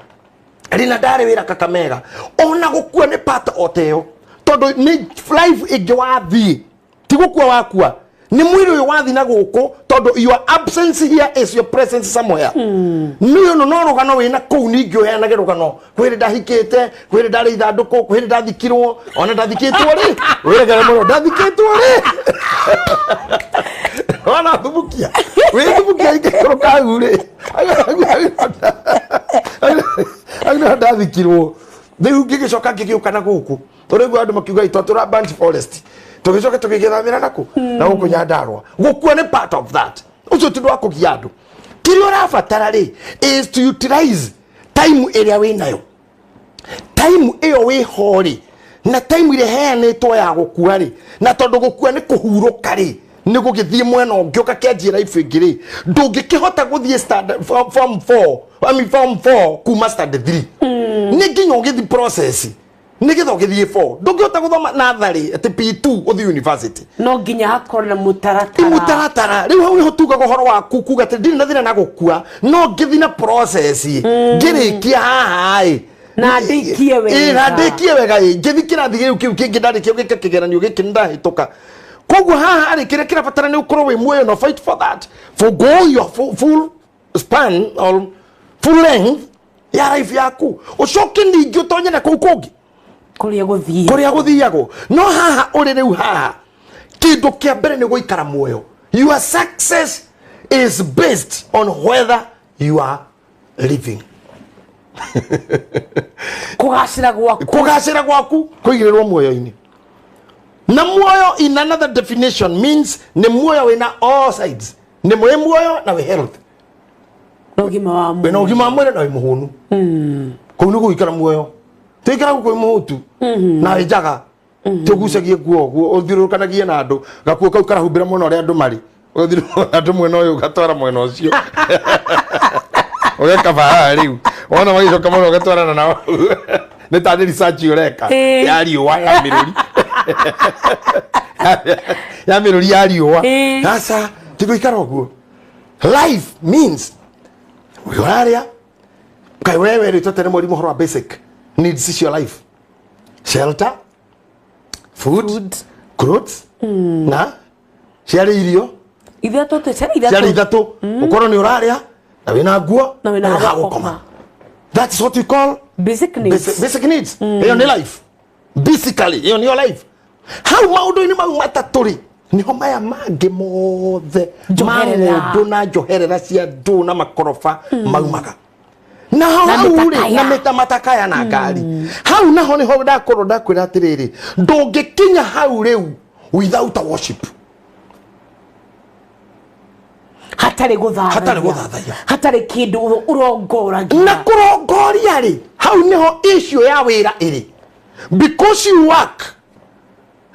rina ndari wira Kakamega ona gukua ni part oteo tondu ni life ingi wathi ti gukua wakua ni mwiri uyu wathi na guku tondu your absence here is your presence somewhere niyo no rugano wina kuu ningi uheanage rugano kwiri ndahikite kwiri ndari ithanduku kwiri ndathikirwo ona ndathikitwo ri wiragara muno ndathikitwo ri ona thubukia we thubukia ikoro kagu ri agna ndathikirwo riu ngigicoka ngigiuka na guku torigu andu makiuga itwatura bunch forest tugicoka tugigethamira naku na guku nyandarwa gukua ni part of that ucio tindu wa kugia andu kirio rabatara ri is to utilize time area winayo time iyo wi hori na time ile heanitwo ya gukua ri na tondu gukua ni kuhuruka ri ni gugithie mwena ngioka kianjira life ingiri ndungikihota guthie standard form 4 form 4 kuma standard 3 ni nginya ugithi process ni githo githie 4 ndungihota guthoma natharĩ ati P2 uthi university no nginya hakorwo na mutaratara riu hau niho tugaga uhoro waku kuga ati ndiri na thina na gukua no ngithi na process ngirikia haha na ndikie wega ngithi kirathi kiu kingi ndarikio gika kigeranio giki ndahituka koguo haha ari kire kirabatara ni ukorwo wi muoyo no fight for that for go your full span or full length ya life yaku ucoke ningi utonye na kuu kungi kuria guthiago no haha uri riu haha kindu kia mbere ni guikara muoyo your success is based on whether you are living kugacira gwaku kuigirirwo muoyo-ini Na muoyo in another definition means ni muoyo wina all sides. Ni muoyo na we health. No gima wa mwili. No gima wa mwili na we muhunu. Kunu guikara muoyo. Tuikara ku muhutu. Na ejaga. Tugucagie guo uthirukanagie na andu. Gakuo kau karahumbira muno ria andu mari. Uthirukana andu mwena uyu gatwara mwena ucio. Ureka baa riu. Ona magicoka muno gatwarana nao. Nĩ ta nĩ research ureka ya riũa ya mĩrũri ya mĩrũri ya riũa sasa tiguikara ũguo. Life means wĩraria kai wewe rĩ totene mũrimũ horo basic needs is your life: shelter, food, clothes na ciarĩ irio ciarĩ ithatũ ũkorwo nĩ ũraria na wĩna nguo na wĩna gũkoma. That's what we call basic needs. Basic needs. In your life. Basically, in your life. How maundu ni mau mataturi. Niho maya mange mothe. Maundu na njoherera cia ndu na makorofa maumaga. Na hau na metamakaya na ngari. Hau naho niho ndakorwo ndakwira atiriri. Ndungikinya hau riu without a worship. Hatari guthathaiya hatari kindu urongoragia na kurongoria ri hau niho issue ya wira iri because you work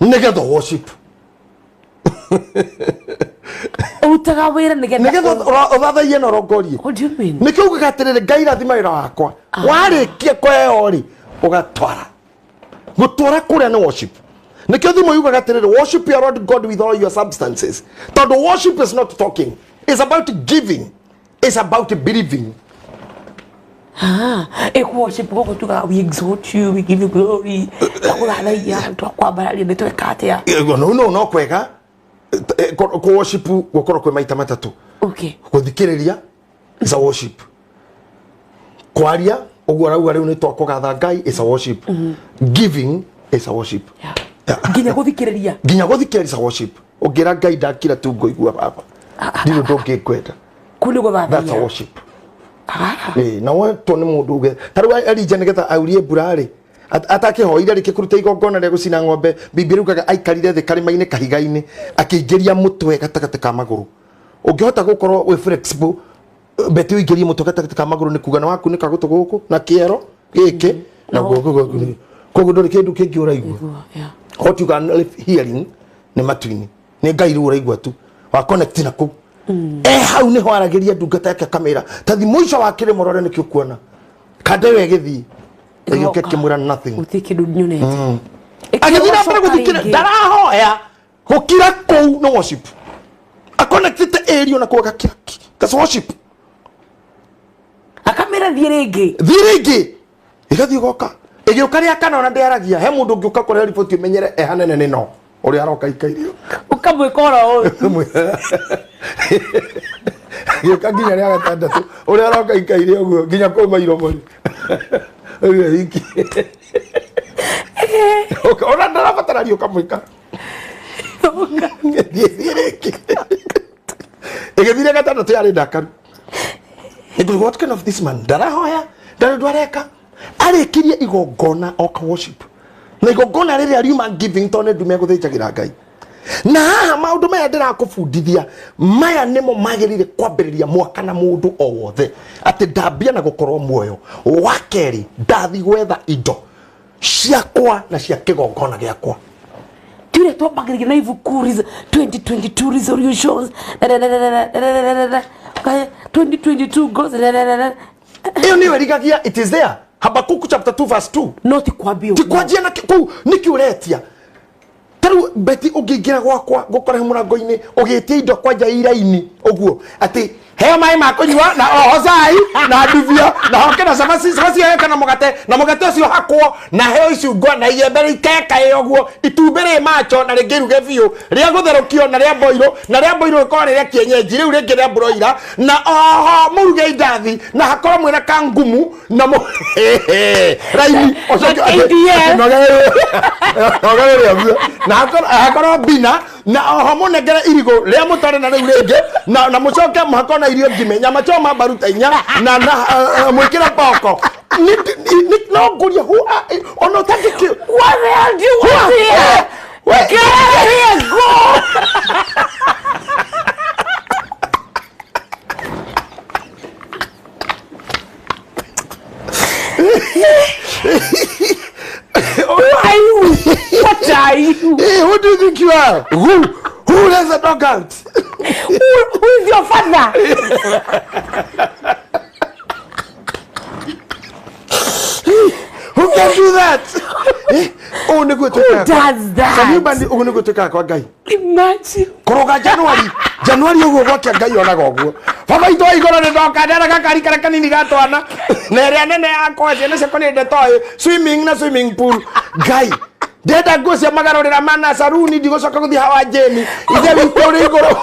negetha worship utaga wira negetha uthathaiya na urongorie. What do you mean? Nikio ugatirire Ngai rathima wira wakwa warikia kweo ri ugatwara gutwara kuria ni worship. Nikio thimo yuga gatirire worship your Lord God with all your substances. But the worship is not talking. It's about giving. It's about believing. Worship we exalt you, we give you glory. No kwega. Ko worship gukoro kwe maita matatu. Okay. Kuthikiriria is a worship. Kwaria ogwo rauga riu ni twakugatha Ngai is a worship. Giving is a worship. Ginya guthikiriria is a worship. Ogira Ngai ndakira tu ngoigua baba. Ndio ndoke kwenda. Kuli guthathaiya. That's a worship. Na watu ni mundu uge. Taru Elija nigetha aurie burari. Atakihoire rike kuruta igongona ria gucina ng'ombe. Bibilia ugaga aikarire the karima-ini kahiga-ini akiingiria mutwe gatagati ka maguru. Ungihota gukorwo we flexible beti uingirie mutwe gatagati ka maguru ni kuga na waku ni kagutu guku na kiero giki na gugu koguo ndori kindu kingi uraigua. What you can hearing ni matuini ni Ngai ru uraigua tu wa connect na ku hau ni ho aragiria ndungata yake kamera tathi mwisho wa kile morore ni kiukuona kande we githi iyo kekimura nothing utiki dunyonete agithira mbere guthikira ndarahoya gukira kou no worship a connect area na kuga kira that's worship akamera thiringi igathi goka igiuka ria kana ona ndiaragia he mundu ngiuka kore report umenyere hanene ni no uri aroka ikairio ukamwikora uyu giuka nginya ria gatandatu uri aroka ikairio guo nginya kwa mairo mori iki ona ndarabatara rio kamwika igithire gatandatu yari ndakaru. What kind of this man? Ndarahoya ndareka arikirie igongona oka worship na igongona riri ariuma giving tone ndume guthijagira Ngai na haha maundu maya ndirakubundithia maya nimo magirire kwambiriria mwaka na mundu o wothe ati ndambia na gukorwo muoyo wakeri ndathi gwetha indo ciakwa na cia kigongona giakwa tire twambagiriria na ibuku 2022 resolutions 2022 goals iyo niwe rigagia it is there. Habakuku chapter 2 verse 2. No tikwambia. Tikwajia na ku nikiuretia. Taru beti ugigira gwakwa gukora murango-ini ugitia indo kwanja iraini uguo ati he mai makunywa na ohozai na nduvia na hokena samasi yeka na mugate ucio hakwo na heo icungo na iyembere ikeka iyo guo itumbere macho na rigiruge biu ria gutherukio na ria boiro ikora ria kienyeji riu ringi ria broiler na oho muruge indathi na hakora mwina kangumu na raini ocoko na hakora bina na oho munegere irigo ria mutare na riu ringi na mucoke muhakona irio ngimenya machoma baruta inya na mwikira boko no guria who ono takiki what the hell do you want here Here go. What are you? Hey, who do you think you are? Who let the dog out? Who is your father? Who can do that? Oh, no go to Who does that? Can you band oh no go to car guy? Imagine. Koroga January ugo gwake ngai ona goguo. Baba ito igoro ne doka ndera gakari kara kanini gatwana. Nere nene akwa ciana sekone de toy swimming pool. Guy. Ndenda ngocia magarorera mana saruni ndigocoka guthi hawa jeni. Ithe wituri igoro.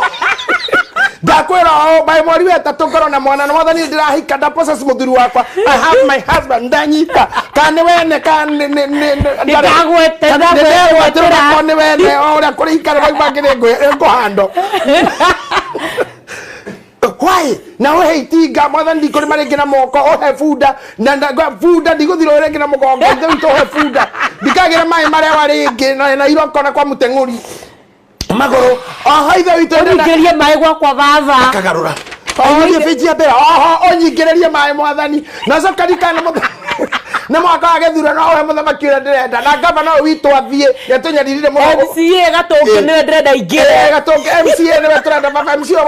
Ndakwira o bai mwari wetatu ngoro na mwana mwathani ndirahika nda process muthuri wakwa. I have my husband ndanyita. Kane wene kane ndagwete kane wene ora kuri ikare bai bagire ngohando. Why? Now hey tiga mwathani ndikuri marenge na moko o he funda na ndagwa funda ndiguthiro renge na mugongo ndito he funda ndikagira mai mare waringi na irokona kwa mutenguri magoro haitha witende ngerie mai gwakwa baba akagarura onye fiji abera onyigererie mai mwathani na sokarikana muthani na mwaka wa gethura no we muthamaki ura ndirenda na gavana witu athie yatunyaririre mu MCA gatunge ne ndrenda ingire gatunge MCA ne turenda baba MCA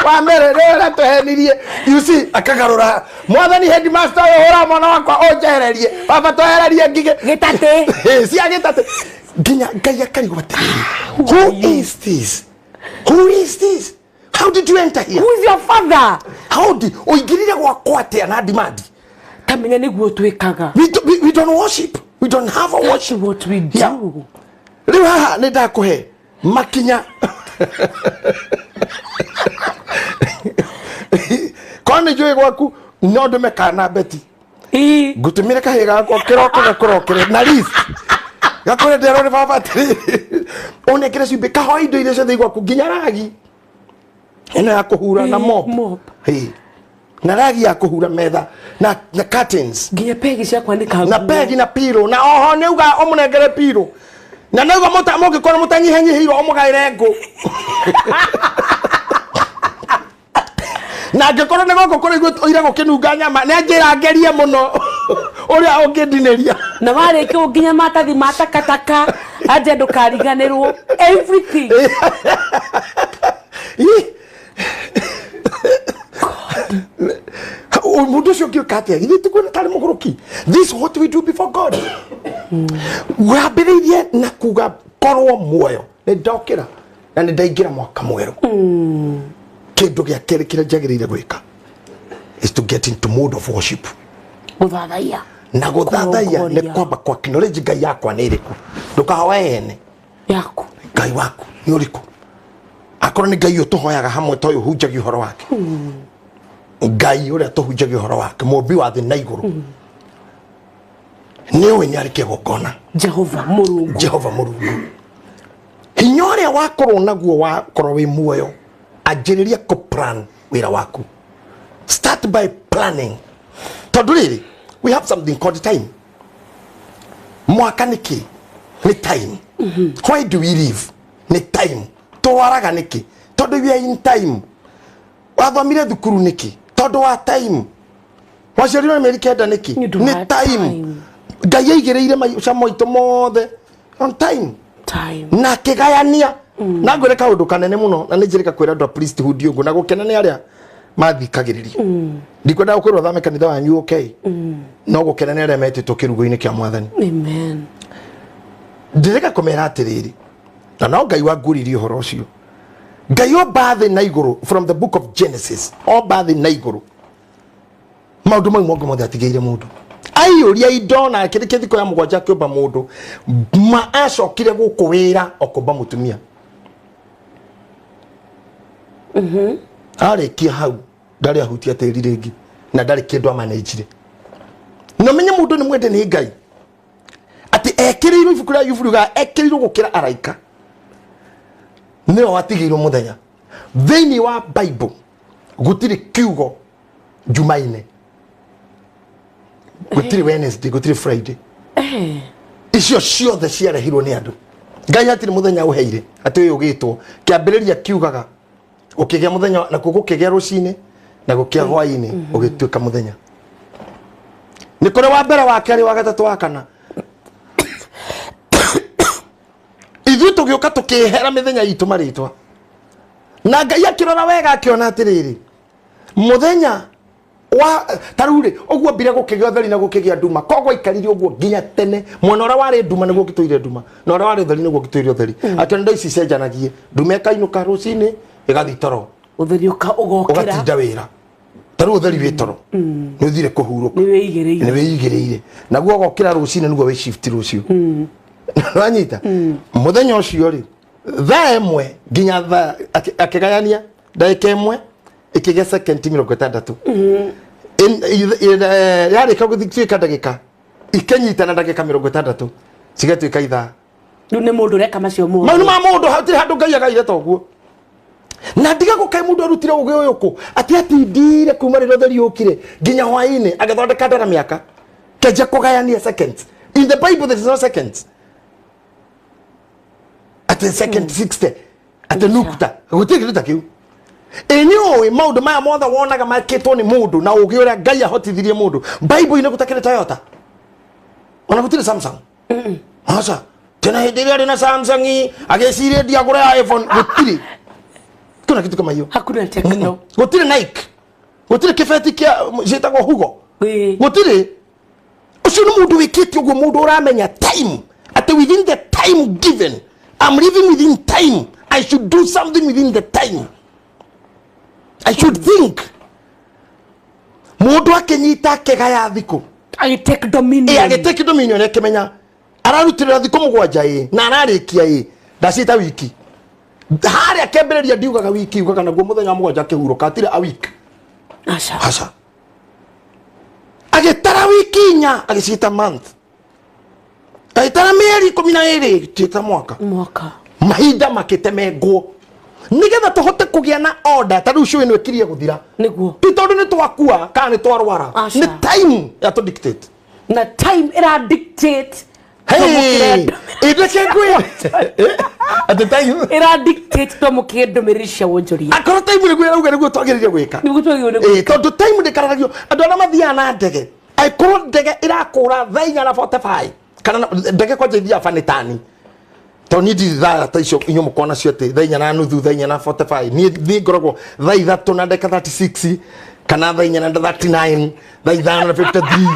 wa mbere rera tuhenirie you see akagarura mwathani headmaster hora mwana wakwa onjehererie baba twehererie ngige gitate cia gitate ginya ngai akari gwatiriri who is this how did you enter here who is your father how did oigirire gwakwa atia na dimandi kamenya niguo twikaga we don't worship we don't have a worship what we do riu haha ni ndakuhe makinya kone jwe gwaku no ndume kana beti gutumire kahiga gakwa kiroko gakorokere na list gakore ndero ni baba tiri one kire cibe kahoi indo ile ciothe gwaku nginya ragi eno ya kuhura na mop na ragi ya kuhura metha na curtains nginya pegi cia kwanika na pegi na pilo na oho neuga omunengere pilo na neuga muta kora mutanyihenyihiro omugaire ngo na ngikora ne goko kuri ira gukinunga nyama ne njira ngerie muno uria ungindiniria na wari ki unginya matathi matakataka aje ndukariganirwo everything mundu cio kiukatia ithe tukuna tari muguruki this is what we do before God wambiririe na kuga korwo muoyo ni ndokira na ni ndaingira mwaka mweru kindu gia keri kira jagirire gwika is to get into mode of worship guthathaiya na guthathaiya ni kwamba kwa knowledge ngai yakwa ni iriku ndukahoe ene yaku ngai waku ni uriku akoro ni ngai utuhoyaga hamwe toyo hunjagi horo wake ngai uria tuhunjagi horo wake mumbi wa thi na iguru ni we ni arike gukona Jehova Murungu hinya uria wakorwo naguo wakorwo wi muoyo ajiriria ko plan wira waku start by planning tondu riri we have something called time mwaka niki ni time why do we live ni time twaraga niki tondu we are in time wathomire thukuru niki tondu wa time waciarirwo meri kenda niki ni time ngai aigireire maica moito mothe on time na kigayania na ngwire kaundu kanene muno na nijirika kwira ndo priesthood yungu na gukena ni aria mathikagiriria ndikwenda gukwirwo thame kanitha wanyu okay no gukena ni aria metitwo kirugo-ini kia mwathani amen ndirika kumera atiriri na no ngai wanguririe uhoro ucio ngai obathe na iguru from the book of Genesis obathe na iguru maundu mau mongo mothe atigeire mundu ayuria idona kiri thiko ya mugwanja kiumba mundu ma acokire guku wira okumba mutumia arekia hau ndari ahutia tiri ringi na ndari kindu amanejire no menye mundu ni mwende ni ngai ati ekirirwo ibuku ria yuburuga ekirirwo gukira araika nio watigirwo muthenya thiini wa Bible gutiri kiugo Jumaine gutiri Wednesday gutiri Friday icio ciothe ciarehirwo ni andu ngai atiri muthenya uheire ati uyu gitwo kiambiriria kiugaga ukigea muthenya na gukigea rucine na gukia hwaini ugituika muthenya ni kore wa mbere wa keri wa gatatu wa kana ithu tugiuka tukihera mithenya itu maritwa na ngai akirora wega akiona atiriri muthenya wa tarure ogwo mbire gukigea thari na gukigea nduma kogwo ikarire ogwo nginya tene mwana ora wari nduma niguo gituire nduma na ora wari thari niguo gituire thari akiona nda ici cenjanagie nduma ikainuka rucini igathi toro utheri ugokira ugatinda wira taru utheri wi toro ni uthire kuhuruka ni wigireire naguo gokira rucini niguo wi shift rucio wanyita muthenya ucio ri thaa imwe nginya thaa akigayania ndagika imwe ikige second 60 yarika guthika ndagika ikenyitana ndagika 60 cigatuika ithaa riu ni mundu reka macio mundu manu ma mundu hatiri handu ngai agaire toguo na ndiga gukai mundu arutire ugi uyuku ati ndire kuma riro theri ukire nginya hwaini agathondeka ndara miaka keje kugayania seconds in the bible there is no seconds at the second 60 at the nukta gutire kindu takiu enyo maundu maya mothe wonaga makitwo ni mundu na ugi uria ngai ahotithirie mundu bible ine gutakire Toyota ona gutire Samsung asa tena hindiri ari na Samsung ageciria ndiagure iPhone gutire kuna kitu kama hiyo hakuna techno gutire Nike gutire kifeti kia jetagwo Hugo gutire ucio ni mundu wikiti uguo mundu uramenya time at within the time given I'm living within time I should do something within the time I should think mundu akenyita kegaya thiku I take dominion agitake dominion ekemenya ararutira thiku mugwanja na ararikia ndacita wiki hari akembereria ndiugaga wiki ugaga naguo muthenya mugwanja kihuruka atire a week asa agitara wiki nya agicita month agitara mieri 12 tita mwaka mahinda makitemengwo nigetha tuhote kugia na order tari ucio ino ekirie guthira niguo itondu ni twakua kana ni twarwara ni time ya to dictate na time ira dictate ideke ngwe at the time ira dictate to mukindo mirisha wonjoria akoro time ni gwira uga niguo twagiriria gwika niguo twagiriria tondu time ndikaragio andu ana mathia na ndege aikoro ndege irakura thaina na 45 kana ndege kwa jithia fanitani toni ditha ta icio inyo mukona cio ati thainya na nuthu thainya na 45 ni ngoragwo thaa ithatu na ndeka 36 kana thainya na 39 thaa ithano na 53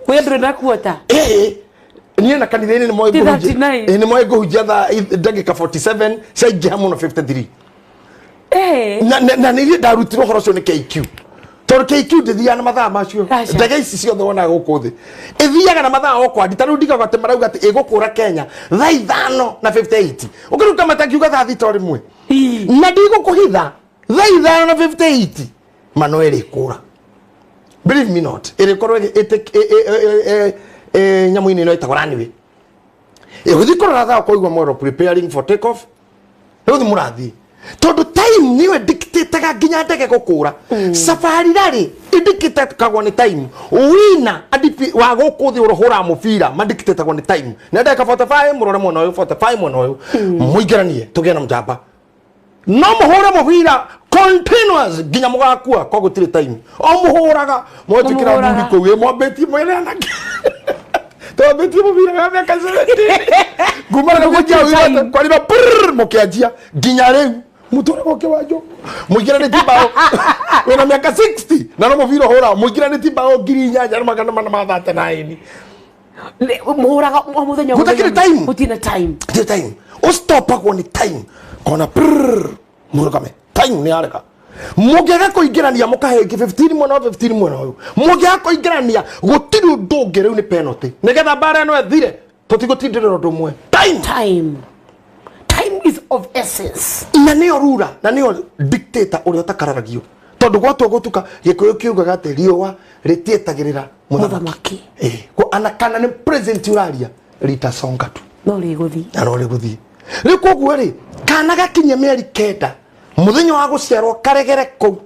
wendre na kuota ni na kanitheni ni moyo ni moyo gohujia thaa ndagika 47 caingĩha mũno 53 na nĩ ndarutirwo horo cio nĩ KQ tor KQ ndithia na mathaa macio ndege ici ciothe wona guku thi ithiaga na mathaa okwa nditaru ndigaga ati marauga ati igukura Kenya thaa ithano na 58 ukiruka matakiuga thaa thito rimwe na ndigukuhitha thaa ithano na 58 Manuel ikura believe me not irikorwo nyamu-ini no Kwaraniria guthikora thaa kwa igwa moro preparing for take off ruthi murathi tondu time niwe dictate nginya ndege gukura safari rari dictate kagwa ni time wina adipi wa gukuthi uruhura mubira ma dictate kagwa ni time na ndeka 45 murore mwana uyu 45 mwana uyu muigeranie tugia na mjamba no muhure mubira continuous nginya mugakua kwa gutire time o muhuraga mwetikira mburi ko we mwabeti mwene anake to beti mubira ya miaka 70 gumara gujia wira kwa liba mukiajia nginya riu mutore goke wajo muigirane tibao wena miaka 60 na no muviro hora muigirane tibao ngiri nyanya na magana mana mathate naini muhuraga o muthenya gutakire time utina time o stop ako ni time kona murugame time ni areka mugega kuingirania mukahenge 15 mwana 15 mwana uyu mugega kuingirania gutiru ndungi riu ni penalty nigetha bara no ethire tutigutindira ndumwe time is of essence na nio rura na nio dictator uri utakararagio tondu gwatwo gutuka gikuyu kiugaga ati riwa ritietagirira muthamaki ko anakana ni present uraria ritasonga tu no riguthi ri koguo ri kana gakinye mieri kenda muthenya wa guciarwo karegere ku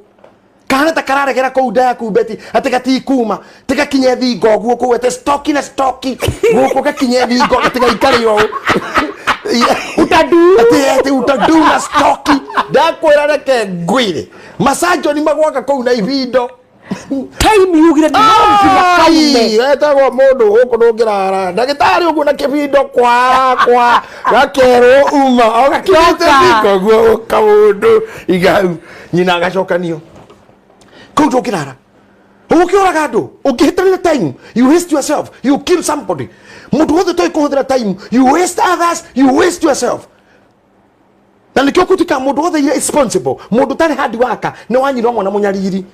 kana ta karare gera ko uda ku beti ateka ti kuma teka kinye thingo guko wete stocky na stocky guko ka kinye thingo ateka ikare yo utadu ate utadu na stocky da kwera reke ngwire masajo ni magwaka ko na ibindo time yugira ni kaume etagwo mundu guko ndungirara ndagitari ugu na kibindo kwa gakero uma ogakirite thingo guo kaundu igau nyina agacokanio Kojo kirara. Ukiora gado, ukihitana time, you waste yourself, you kill somebody. Mudu wote toi kuhodera time, you waste others, you waste yourself. Na nikyo kutika mudu wote irresponsible, mudu tari hadi waka, na wanyiro mwana munyariri.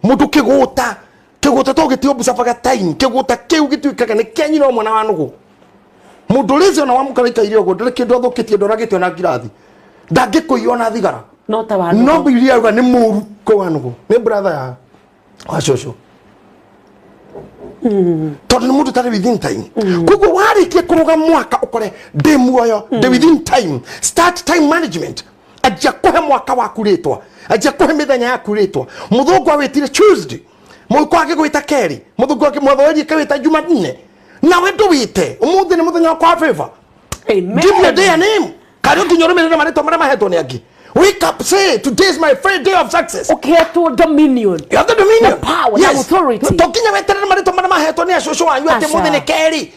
Mudu kigota toge tio busafaga time, kigota keu gitu ikaka ne kenyiro mwana wanugo. Mudu lezo na wamukarika irio go, dole kido thoketie doragete na girathi. Ndage kuiona thigara. No tawano. No bilia ga ni muru ko wanugo. Ne brother ya. Washosho. Todo mundo tari within time. Kuko wari ke kuruga mwaka ukore de muoyo de within time. Start time management. Ajia kohe mwaka wa kuretwa. Ajia kohe mithenya ya kuretwa. Muthugu awetire Tuesday. Muiko ake gwita keri. Muthugu ake mwathori kawita Jumanne. Na wedo wite. Umuthi ni muthenya kwa favor. Amen. Give your day a name. Kari ukinyoromere na mareto mara maheto ni agi. Wake up, say, today is my first day of success. Okay, to dominion. You have the dominion. The power, yes. The authority. Tokinya wetere na mareto mara maheto ni ashosho wanyu ate muthi ni keri.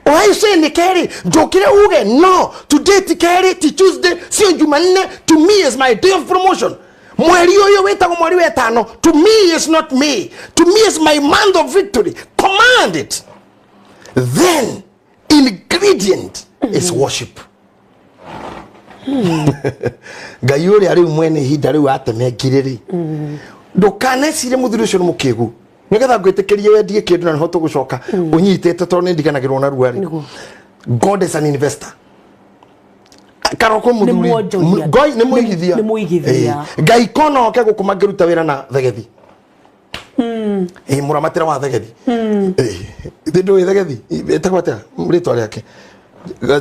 Why you say ni keri? Jokire uge. No. Today ti keri, ti Tuesday, sio Jumanne. To me is my day of promotion. Mweri oyo wetago mweri wetano. To me is not me. To me is my month of victory. Command it. Then, ingredient is worship. Gayuri ari mwene hidari watame kiriri ndukane sire muthuri ucio mukigu nigetha ngwitekerie wendie kindu na hoto gucoka unyitete to ne ndiganagirwo na ruari. God is an investor. Karoko muthuri goi ne muigithia ngai kono ke gukumagiruta wira na thegethi muramatira wa thegethi ndio thegethi etakwata mrito yake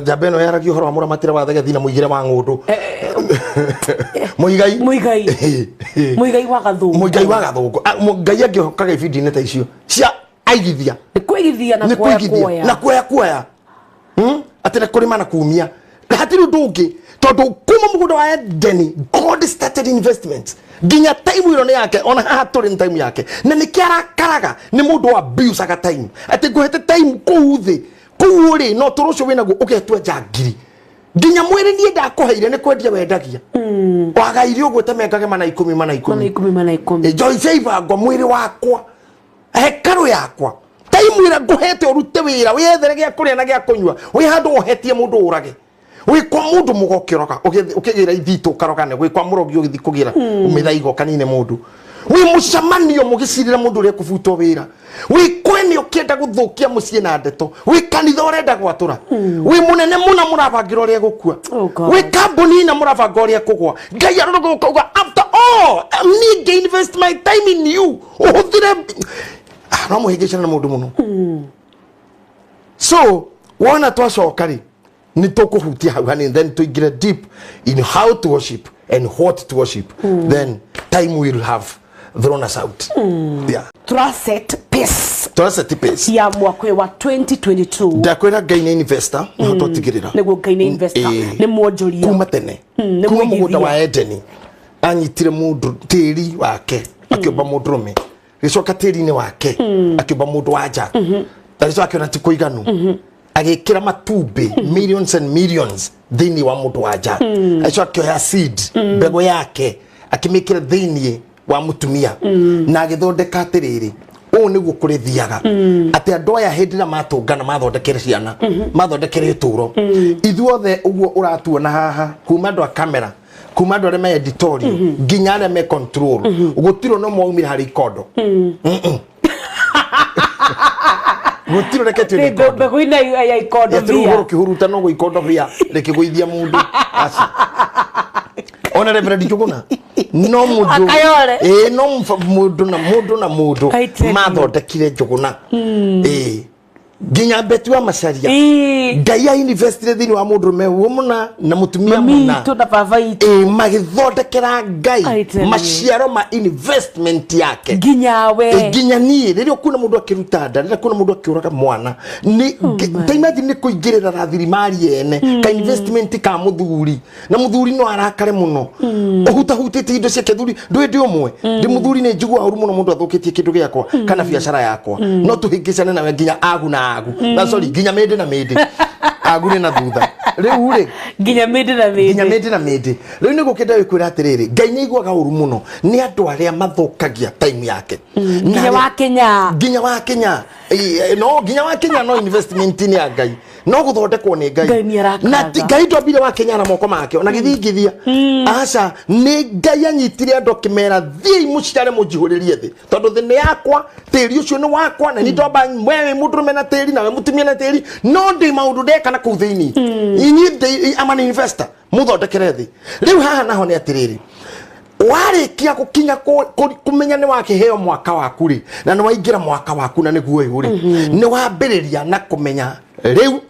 Jabeno yaragi horo amura matira wa thegethi na muigire wa ngundu muigai wa gathungu ngai angihokaga ibindi-inĩ ta icio cia aigithia ni kuigithia na kuoya ati na kurima na kumia hatiri undu ungi tondu kuma mugunda wa Edeni God started investment ginya time iro ne yake ona haha turi time yake na nikiara karaga ni mundu wa abuse aga time ati nguhete time kuuthi kuuri no turucio winagu ugetwe jangiri ginya mwiri nie ndakuheire ni kwendia wendagia wagairio gwete mengage mana 10 joy favor ngo mwiri wakwa hekaru yakwa time ira nguhete urute wira wiyethere gya kuria na gya kunywa wi handu uhetie mundu urage wi kwa mundu mugokiroka ukigira ithito karoka ne wi kwa murogi ugithi kugira umithaigo kanine mundu wi mucamanio mugisirira mundu uri kubuto wira wi kwene ukienda guthukia mucie na ndeto wi kanitha urenda gwatura wi munene muna murabangira uri gukua wi kambuni na murabanga uri kugwa ngai arogo kuga after all I need to invest my time in you uhuthire no muhigicana na mundu muno so wana twacokari ni tukuhutia hau and then to get deep in how to worship and what to worship then time will have thrown us out. Yeah. Trusted pace. Ya mwaka wa 2022. Ndakwira gaine investor no totigirira. Nego gaine investor. Ni mwojoria. Kuma tene. Kuma mugunda wa Edeni. Anyitire mundu tiri wake. Akioba mudrume. Gicoka tiri ni wake. Akioba mundu waja. Tarizo akiona tikuiganu. Agikira matumbi millions and millions thini wa mundu waja. Acho akioya seed mbego yake akimikira thini wa mutumia na agithondeka atiriri u ni gukurithiaga ati andu aya hindira matungana mathondekere ciana mathondekere ituro ithuothe uguo uratuona haha kuma andu a camera kuma andu arĩa me editorial nginya arĩa me control gutiro no mwaumire hari ikondo gutiro reketio ni mbegu ina ya ikondo via kihuruta no ikondo via rekiguithia mundu aci ona reverend Juguna no mudu no mudu na mudu mathondekire Juguna ginya betu wa Macharia ngai ya invested thini wa mundu me womuna na mutumia muna to na pavaiti magithondekera ngai maciaro ma investment yake ginya we ginya ni ririo kuna mundu akiruta nda ririo kuna mundu akiuraga mwana ni ta imagine ni kuingirira rathirimari ene ka investment ka muthuri na muthuri no arakare muno uhuta hutete indo cia kethuri ndi umwe ndi muthuri ni njigua uru muno mundu athukitie kindu giakwa kana biashara yakwa no tuhingicane nawe ginya agu na agu na sorry ginya mede na mede agu ni na thutha riu ri ginya mede na mede riu ni gukenda wikwira atiriri ngai ni igwaga uru muno ni andu aria mathukagia time yake ginya wa Kenya no ginya wa Kenya no investment ni ya ngai no guthondekwo ni ngai na ngai ndobire wa Kenya na moko make ona githingithia aca ni ngai anyitire andu kimera thii muciare mujihuririe thi tondu thini yakwa tiri ucio ni wakwa na ni ndomba wewe mundurume na tiri nawe mutumia na tiri no ndi maundu ndeka na kuu thiini inyi am an investor muthondekere thi riu haha naho ni atiriri warikia gukinya kumenya ni wakiheo mwaka waku ri na ni waingira mwaka waku na niguo uyu ri ni wambiriria na kumenya riu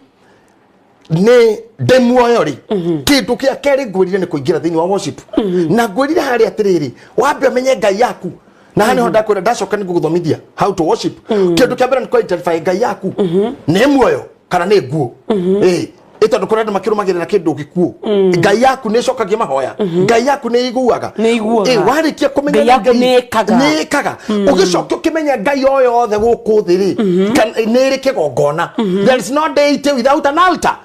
ni demuoyo ri kindu kia keri ngwirire ni kuingira thini wa worship na ngwirire hari atiriri wambe menye ngai yaku na hani honda kwira ndacoka ni guguthomithia how to worship kindu kia mbere ni identify ngai yaku ni muoyo kana ni nguo ito ndo kurenda makirumagirira kindu gikuo ngai yaku ni cokagia mahoya ngai yaku ni iguaga warikia kumenya ngai ni kaga ugicoka ukimenya ngai oyo othe guku thiri ni ri kigongona there is no deity without an altar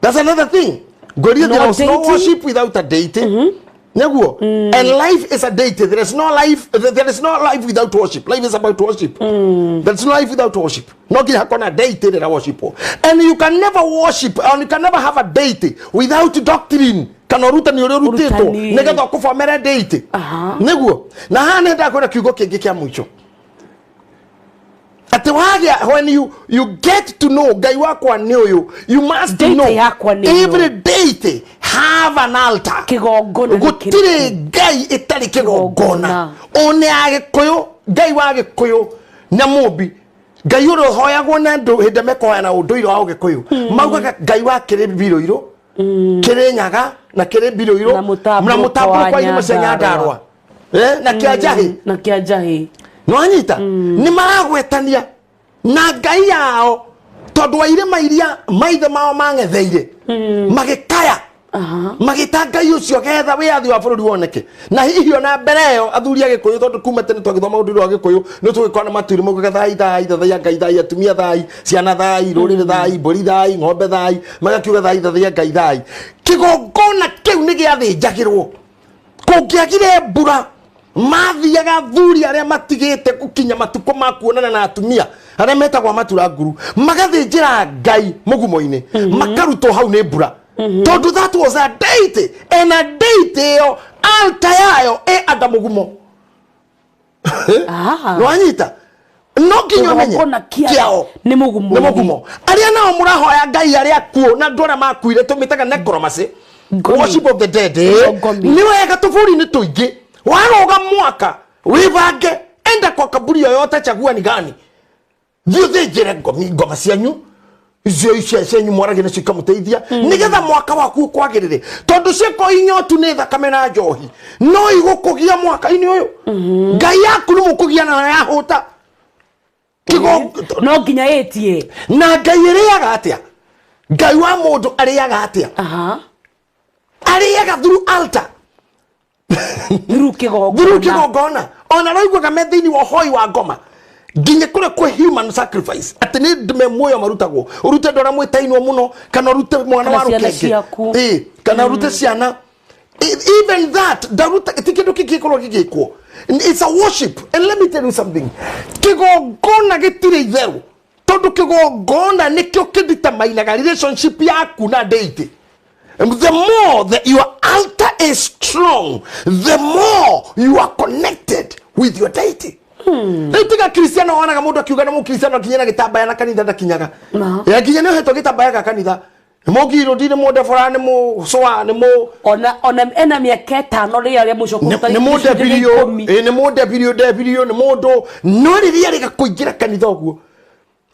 that's another thing there is no worship without a deity Neguo. And life is a deity. There is no life without worship. Life is about worship. There is no life without worship. No gina hakuna deity that worship. And you can never worship, and you can never have a deity without doctrine. Kanoruta ni ore ruteto. Negatho kufomera deity. Neguo. Na hane nda kwenda kiugo kingi kia mwicho. When you get to know Gai wakwa ni uyu, you must know every deity have an altar. Gutire Gai itari kigongona. One agikuyu, Gai wa agikuyu na mubi. Gai uro hoyagwo na ndu hinde mekoya na unduiro wa agikuyu. Maugaga Gai wa kire biroiro, kire nyaga na kire biroiro, na mutambo kwa nyuma cia Nyandarua. Na Kiajahi. No anyita ni maragwetania na Ngai yao tondu waire mairia maithe mao mangetheire magikaya magita Ngai ucio getha wiathi wa bururi woneke na hihi ona mbere yo athuri agikuyu tondu kuma tene twagithoma undu wa gikuyu no tugikona maturi mugaga thai thathaia Ngai thai atumia thai ciana thai rurire thai mburi thai ng'ombe thai magakiuga thai thathaia Ngai thai kigongona kiu ni giathinjagirwo kungiagire mbura mathiaga thuri aria matigite gukinya matuko makuonana na atumia aria metagwa matura nguru magathinjira Ngai mugumo-ini makaruto hau ni mbura tondu that was a deity and a deity yo altar yayo anda mugumo no anyita no kinyo menye kiao ni mugumo aria nao murahoya Ngai aria kuo na ndora makuire tumitaga necromancy worship of the dead ni wega tufuri ni tuingi waroga mwaka wivange enda kwa kaburi yoyote chagua ni gani thiuthi njire ngoma cianyu icio cianyu mwarage na cikamuteithia nigetha mwaka waku kwagirire tondu cieko inyotu ni thakame na njohi no igukugia mwaka-ini uyu Ngai yaku ni mukugia na yahuta no nginya etie na Ngai iriaga atia Ngai wa mundu ariaga atia ariaga through altar through kigongona ona roigwaga methini wa hoi wa ngoma nginya kure kwa human sacrifice ati ni ndime muoyo marutagwo urute ndora mwitainwo muno kana urute mwana wa rukenge kana urute ciana even that daruta tikindu kikikoro kigikwo it's a worship and let me tell you something kigongona gitire itheru tondu kigongona nikyo kiditamainaga relationship yaku na deity. And the more that your altar is strong, the more you are connected with your deity. Nitiga Kristiano wana mundu akiuga na mu Kristiano kinyana gitabaya na kanitha ndakinyaga. Ya kinyana heto gitabaya ka kanitha. Mogiro ndine mode forane mo soa ne mo ona ena miaka 5 ri ya mucokuta ne mode video ne mode video ne modo no ri ya rika kuingira kanitha oguo.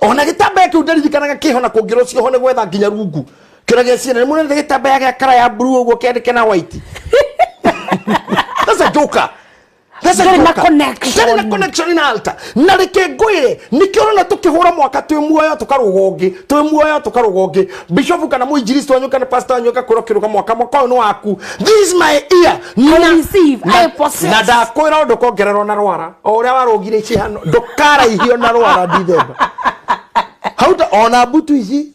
ona gitambaya kiu ndaririkanaga kihona kungiro cio hone gwetha nginya rungu kiragia ciana ni munene gitambaya gia kara ya blue uguo kendike na white. That's a joker. That's a joker. There is a connection in altar. Na reke ngoire nikiona tukihura mwaka twi muoyo tukarugongi bishop kana muinjilisti wanyu kana pastor wanyu akakurokiruka mwaka no waku. This is my ear. I receive. I possess. Na ndakwira ndo kongererwo na rwara uria warugire cihano ndukara ihio na rwara December. Hauta ona butu ici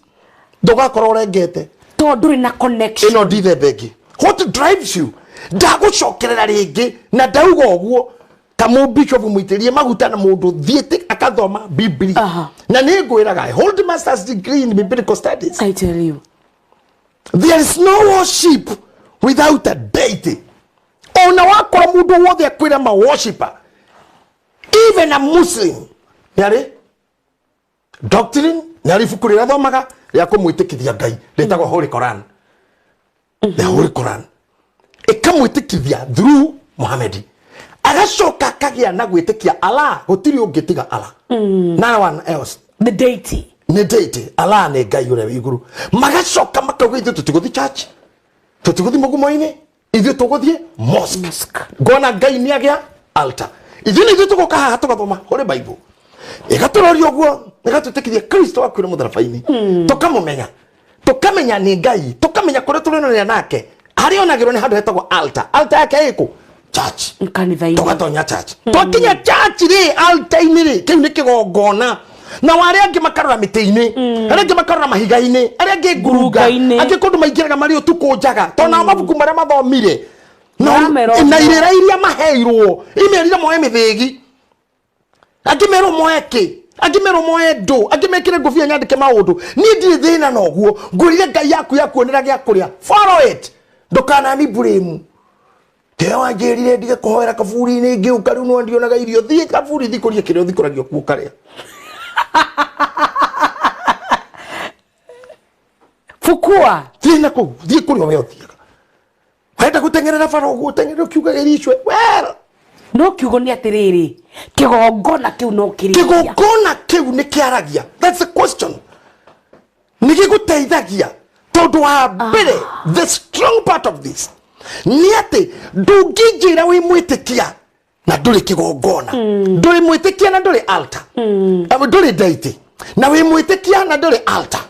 ndugakora urengete tondu ina connection ino December ingi. What drives you? Ndagucokerera ringi na ndauga uguo kamu bishop muitirie maguta na mundu thiete akathoma Biblia. Na ni ngwiraga hold master's degree in biblical studies. I tell you, there is no worship without a deity. Ona wakora mundu wothe akwira ma worshiper, even a Muslim yari doctrine yari ibuku rira thomaga ria kumwitikithia Ngai ritagwo Holy Quran. The Holy Quran ikamwitikithia through Muhammad. Agacoka kagia na gwitikia Allah, gutiri ungitiga Allah. No one else. The deity. Ni deity. Allah ni Ngai ure iguru. Magacoka makauga ithu tutiguthi church. Tutiguthi mugumo-ini. Ithu tuguthie mosque. Ngona Ngai ni agia altar. Ithu ni ithu tuguka haha tugathoma Holy Bible. Igaturoria uguo, igatutikithia Kristo akwire mutharaba-ini. Tukamenya ni Ngai, tukamenya kuria turinania nake. Hari onagirwo ni handu hetagwo altar. Altar yake iko church. Kanitha-ini. Tugatonya church. Twakinya church ri altar-ini ri kiu ni kigongona. Na wari angi makarora miti-ini, aria angi makarora mahiga-ini, aria angi ngurunga, angi kundu maingiraga mari utuku njaga. Tona mabuku maria mathomire. Na irira iria maheirwo, imerire moe mithigi. Agimero moeke, agimero moe ndo, agimekire ngufia nyandike maundu. Ni ndiri thina na oguo, ngurire Ngai yaku yakuonera gia kuria. Follow it. Ndukana ni blame. Teo anjirire ndige kuhoera kaburi-ini ngiuka riu no ndionaga irio thie kaburi thikurie kirio thikuragio ku karia. Fukua. Thina ku thikurio we othiaga. Wenda gutengerera faro guo tengerera kiuga gericwe. Well, no kiugo ni atiriri kigongona kiu no kiriria kigongona kiu ni kiaragia. That's the question. Nigiguteithagia tondu wa mbere the strong part of this ni ati ndungijira wi mwitikia na nduri kigongona nduri mwitikia na nduri altar nduri deity na wi mwitikia na nduri altar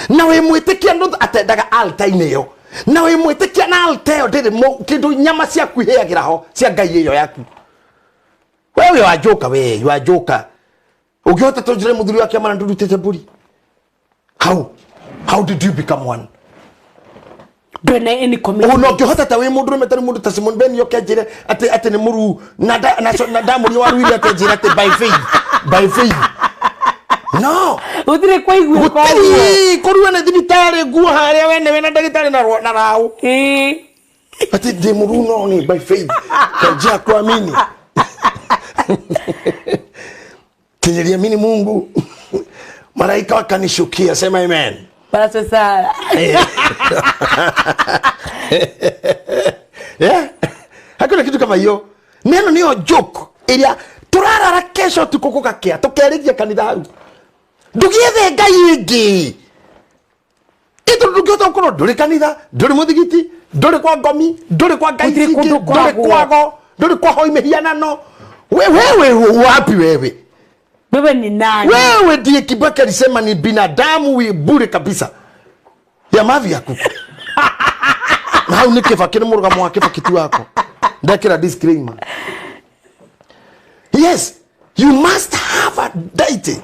na wi mwitikia ndo atendaga altar-ini yo na wi mwitikia na altar yo ndiri kindu nyama cia kwiheagira ho cia Ngai iyo yaku. Wewe wajoka we you are joker. Ugihota tonjire muthuri wake amana ndurutete mburi. How did you become one? Bena any community. Uno kihota ta we mundu metari mundu ta Simon Ben yokenjire ati ni muru na ndamuri waruire akenjire ati by faith. No. Udire kwa igwe kwa igwe. Koruwa na thibitari guo haria wene na ndagitari na rau. Ati de muru no ni by faith. Kajia kuamini. Kiniamini Mungu. Malaika wakanishukia, sema amen. Basi sana. Hakuna kitu kama hiyo. Neno niyo joke. Iria turarara kesho tukukuka kia. Tukerigia kanitha hau. Ndugiethe Ngai ingi. Ito ndugiota ukoro nduri kanitha, nduri muthigiti, nduri kwa ngomi, nduri kwa Ngai ingi, nduri kwago, nduri kwa hoi mihianano. Wewe wapi wewe? Wewe ni nani? Wewe ndiye Kibaki alisema ni binadamu wi bure kabisa. Ya mavi yako. Na hau nikifakiri murugamo wake fakiti wako. Ndakira disclaimer. Yes, you must have a deity.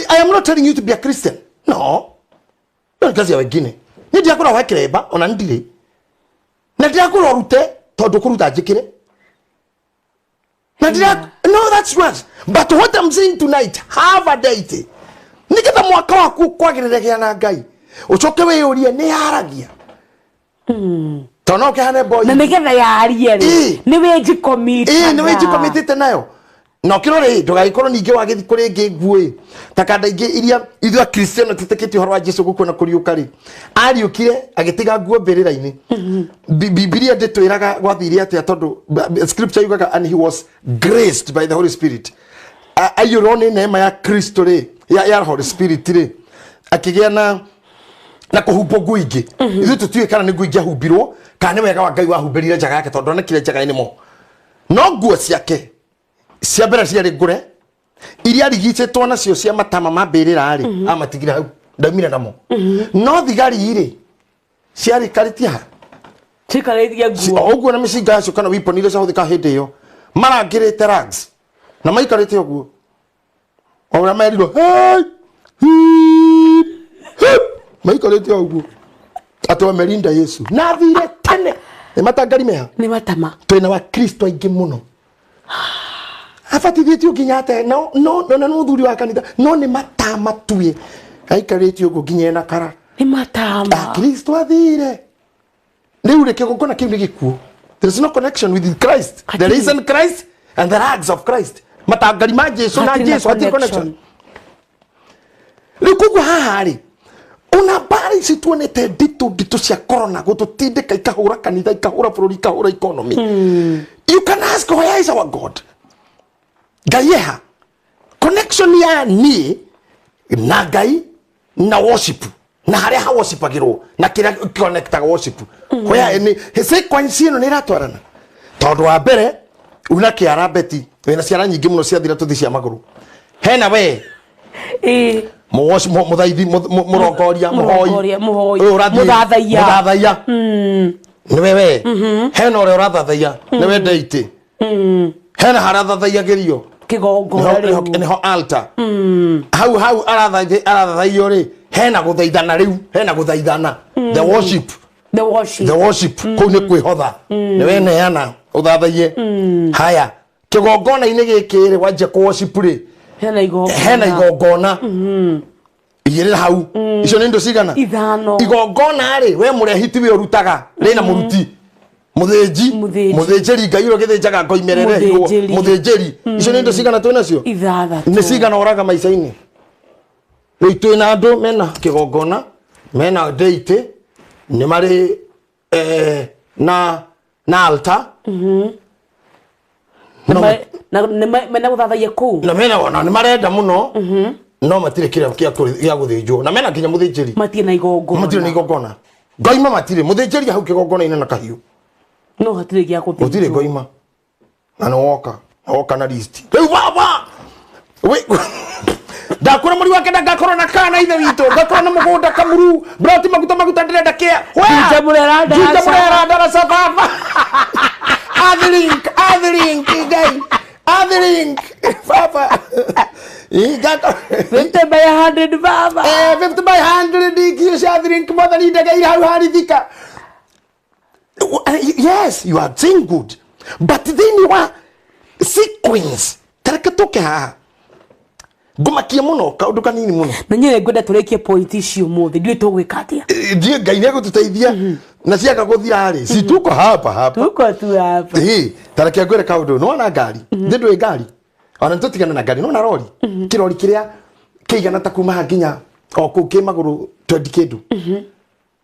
I am not telling you to be a Christian. No. Yo kazi ya wengine. Nidi akora wakireba ona ndire. Na ndire akora rute tondu kuruta jikire. No, that's right. But what I'm saying tonight, have a deity. Nikita mwaka waku kwagiriria na Ngai. Ucoke we urie ni haragia. Tono ke hane boy. Na nigetha yarie ri. Ni we jikomiti. Ni we jikomiti nayo. No kirore ndugaikorwo ninge wagithi kuri ngi nguĩ takanda ingi iria ithu Kristiano titikiti horo wa Jesu gukuna kuriuka ri ariukire agitiga nguo mbirira-ini Biblia nditwiraga gwathire atia tondu scripture yugaga and he was graced by the Holy Spirit ayuroni neema ya Kristo ri ya Holy Spirit ri akigia na kuhumbo nguingi ithu tutue kana ni nguingi ahumbirwo kana ni wega wa Ngai wahumberire njaga yake tondu onekire njaga-ini mo no nguo ciake cia mbere ciarĩ ngũre iria rigicĩtwo nacio cia matama mambĩrĩra rĩ amatigira hau ndaumire namo no thigari rĩ ciarĩ karĩtie ha cikarĩtie nguo ũguo na mĩcinga yacio kana weapon iria ciahũthĩka hĩndĩ ĩyo marangĩrĩte rags na maikarĩte ũguo o ũrĩa merirwo maikarĩte ũguo atĩ wamerinda Yesu na thire tene nĩ matangari meha nĩ matama twĩna wa Kristo aingĩ mũno afatithĩtio nginya ate no thuri wa kanitha no nĩ matama tuye aikarĩte ũguo nginya na kara nĩ matama Kristo athire rĩu rĩ kĩgongona kĩu nĩ gĩkuũ. There is no connection with Christ. There is in Christ and the rags of Christ. Matangari ma Jesu na Jesu hati connection. Rĩu kuguo haha rĩ una bari cituonete nditũ cia corona gũtũtindĩka ikahũra kanitha ikahũra bũrũri ikahũra economy. You can ask where is our God? Gayeha connection ya ni na Ngai na worship na haria ha worship agirwo na kira connecta worship where ni sequence ino ni ratwarana tondu wa mbere una kiara beti wena ciara nyingi muno cia thira tuthi cia maguru hena we muthaithi murongoria muhoi mudathaia ni wewe hena ore urathaia ni we deite hena harathaia gerio kigongona niho altar hau arathaio ri hena guthaithana riu hena guthaithana the worship ko ni kwihotha ni we neana uthathaie haya kigongona-ini giki ri wanje ku worship ri hena igongona igire hau icio ni ndo cigana igongona ri we murehiti we urutaga rina muruti muthinjiri Ngai uro githinjaga ngoimerere muthinjiri icio ni ndo cigana twina cio ni cigana oraga maica-ini riu twina andu mena kigongona mena deity ni mari na altar mena guthathaia kuu na mena ona ni marenda muno no matire kira kia guthinjwo na mena kinya muthinjiri matire na igongona ngoima matire muthinjiri hau kigongona-ini na kahiu no hatire gia guthinjwo utire ngoima na no woka na list riu baba we ndakora muri wake ndagakorwo na kana ithe witũ ngakorwo na mũgũnda kamuru broti maguta ndĩrenda kĩa Juja murera ndaraca baba athering baba 50 by 100 baba 50 by 100 kio cia athering mwathani ndagai hau harithika. Yes, you are saying good, but then you are sequence tareke toke haha gumakia muno kaundu kanini muno na nyere ngwenda turekie point icio muthi ndui tugwika atia ndie Ngai ni gututeithia na ciaga guthira ri si tuko hapa tuko tu hapa tareke ngwire kaundu no na ngari ndu e ngari ona tutigana na ngari no na rori kirori kiria kiigana ta kuma nginya o ku ki maguru 20 kindu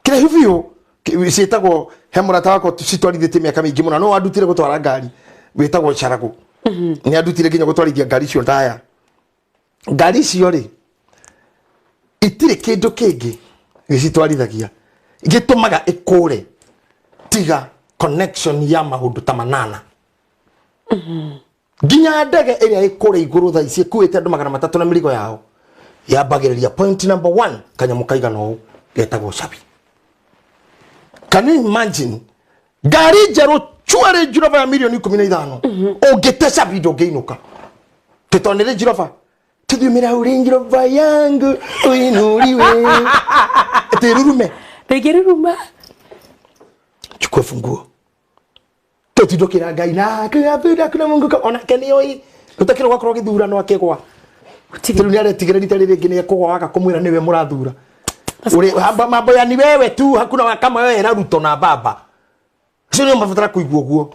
kira hivyo cietagwo he murata wako citwarithĩtie mĩaka mĩingĩ mũno no andutire gũtwara ngari wĩtagwo Charago nĩ andutire nginya gũtwarithia ngari icio ndaya ngari icio rĩ itirĩ kĩndũ kĩngĩ gĩcitwarithagia gĩtũmaga ĩkũre tiga connection ya maũndũ ta manana nginya ndege ĩrĩa ĩkũre igũrũ thaa ici ĩkuĩte andũ 300 na mĩrigo yao yambagĩrĩria point number 1 kanyamũ kaigana ũũ getagwo cabi. Can you imagine gari njerũ chware Jehova ya milioni 15 ũngĩteca video ngĩinũka tũtonere Jehova tuthiumĩra uri Jehova yangu uinuriwe tirurume tegiruruma chukua funguo tutindokira Ngai na kĩambĩra kuna Mungu ona kenioi tutakira gwakorwo gĩthurano akĩgwa tiru ni aretigĩra rita rĩrĩ ngĩ nĩ ekũgwa waka kũmwĩra niwe mũrathura uri mambo ya ni wewe tu hakuna kama wewe na Ruto na baba sio ni mafuta kuigua guo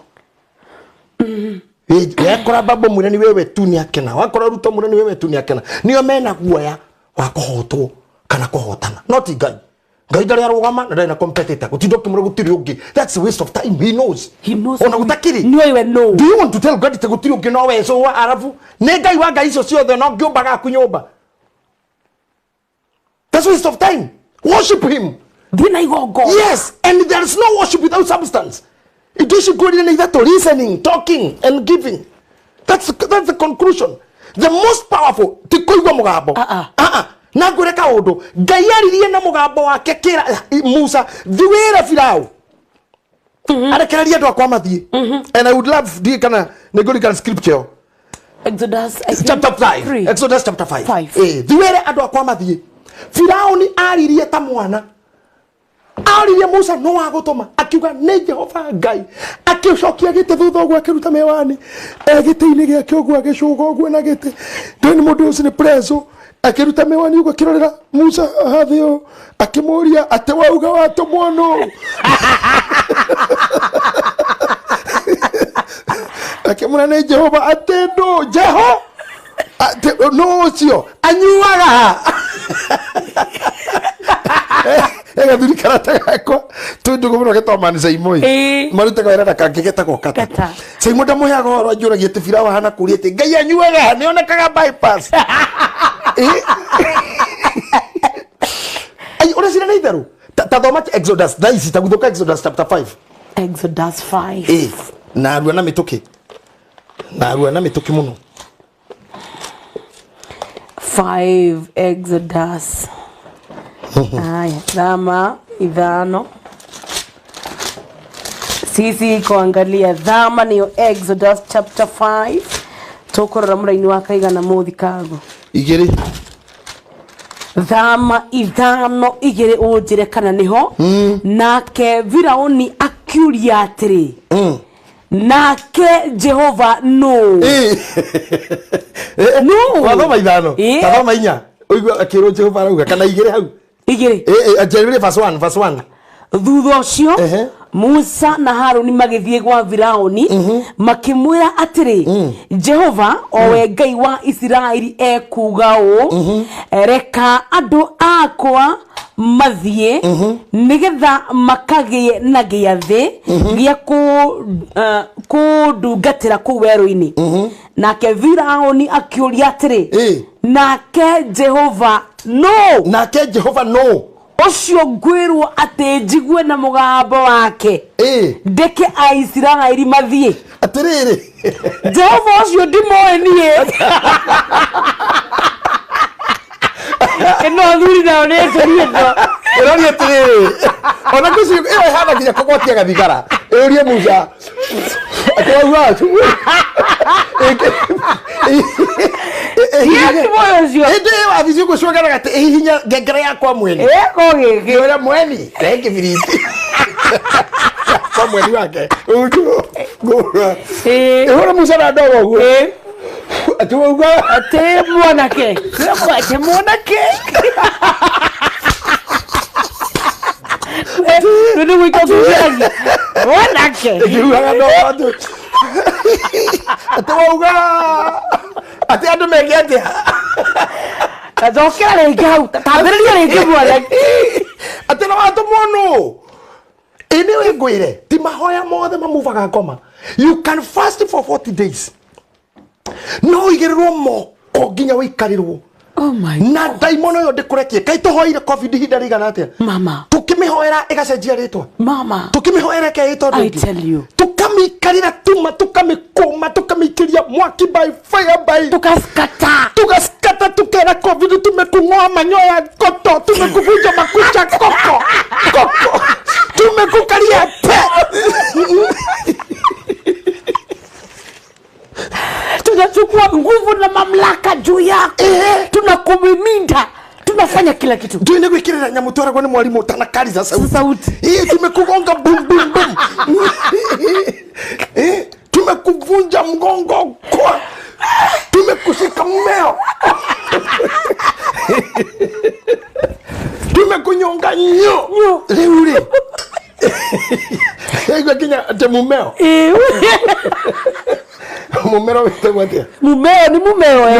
yakora baba mwira ni wewe tu ni akena wakora Ruto mwira ni wewe tu ni akena nio mena guoya wa kuhotwo kana kuhotana not Ngai ndari arugama na ndari na competitor gutindo kimura gutiri ungi that's a waste of time he knows ona gutakiri ni wewe no do you want to tell God te gutiri ungi no wewe so arafu ne Ngai wa Ngai icio ciothe no ngiumbaga kunyumba That's a waste of time. Worship him. Yes, and there is no worship without substance. It should go in either to listening, talking, and giving. That's the conclusion. The most powerful. Tikuigwa mugabo. Na ngureka undu Ngai aririe na mugabo wake kira Musa thiwira Firao arekereria andu akwa mathie. And I would love kana negolical scripture Exodus chapter 5. Exodus chapter 5. Thiwira andu akwa mathie. Firao ni aririe ta mwana. Aririe Musa no agutuma akiuga ni Jehova Ngai akicokia gite thutha ogwo akiruta mewani gite-ini giake ogwo agicuga ogwo na gite ndoni mundu ucio ni preso akiruta mewani ogwo akirorera Musa hathio akimuria ate wauga watumwo no akimura ni Jehova ate ndo Jeho ate no cio anyuaga ega thuri karata gakwa tundu gumro getomani Saimoi marutaga wera kangigeta gokata Saimo ndamuheaga horo anjuragia ati Firao hana kuria ati Ngai anyuaga nionekaga bypass ai ora sira nei theru tathoma Exodus thaisi taguthuka Exodus chapter 5 Exodus 5 na arua na mituki muno 5 Exodus Aya, dhama idhano. Sisi kuangalia dhama niyo Exodus chapter 5. Tokorora muraini wa kaigana muthikago. Igiri. Dhama idhano igiri ujire kana niho. Nake Firaoni akiuria atiri. Nake Jehova no. No. Wathoma idhano. Tathoma inya. Oigwa akiro Jehova arauga kana igiri hau. Igiri. Ajerire verse 1. Thutha ucio Musa na Haruni magithie gwa Firaoni makimwira atiri Jehova owe Ngai wa Israeli ekuga u reka andu akwa mathie nigetha makagie na giathi gia ku ndungatira ku weru-ini nake Firaoni akiuria atiri nake Jehova no Ocio ngwirwo ati njigwe na mugambo wake ndeke Aisiraeli mathie atiriri Jehova ocio ndimoe nie eno thuri na ne toriendo eroni atiriri ona kuci iyo hana kinya kugwatia gathigara eurie Musa atwa Yes, moyo ende avizi kushogana gati hinya ngengere yakwa mweni gege ora mweni renge biriti kwa mweni wake gora ora Musa na dogo atwa ate mwanake Ndio wikotuaji mwanake ati andu megiate azokera legau taberia lege mwana ati no watu mono ene wengwire ti mahoya mothe mamuvaga ngoma you can fast for 40 days no igererwo mo nginya wikarirwo oh my na daimono yo ndikurekie kai tuhoire covid hinda rigana atia mama tukimihoera igacenjia ritwa mama tukimihoera ke itondo I tell you tukamikarira tuma tukamikoma tukamikiria mwaki by fire by tukaskata tukera covid tumekung'oa manyoya koto tumekuvunja makucha koko tumekukaria pe tunachukua nguvu na mamlaka juu yako tunakumiminda tunafanya kila kitu ndio ile gwikirira nyamutwara kwa ni mwalimu tanakariza sauti tumekugonga bum bum bum tumekuvunja mgongo kwa tumekushika mmeo tumekunyonga nyo leure ego kinya temumeo mumero wetewatia mumeo ni mumeo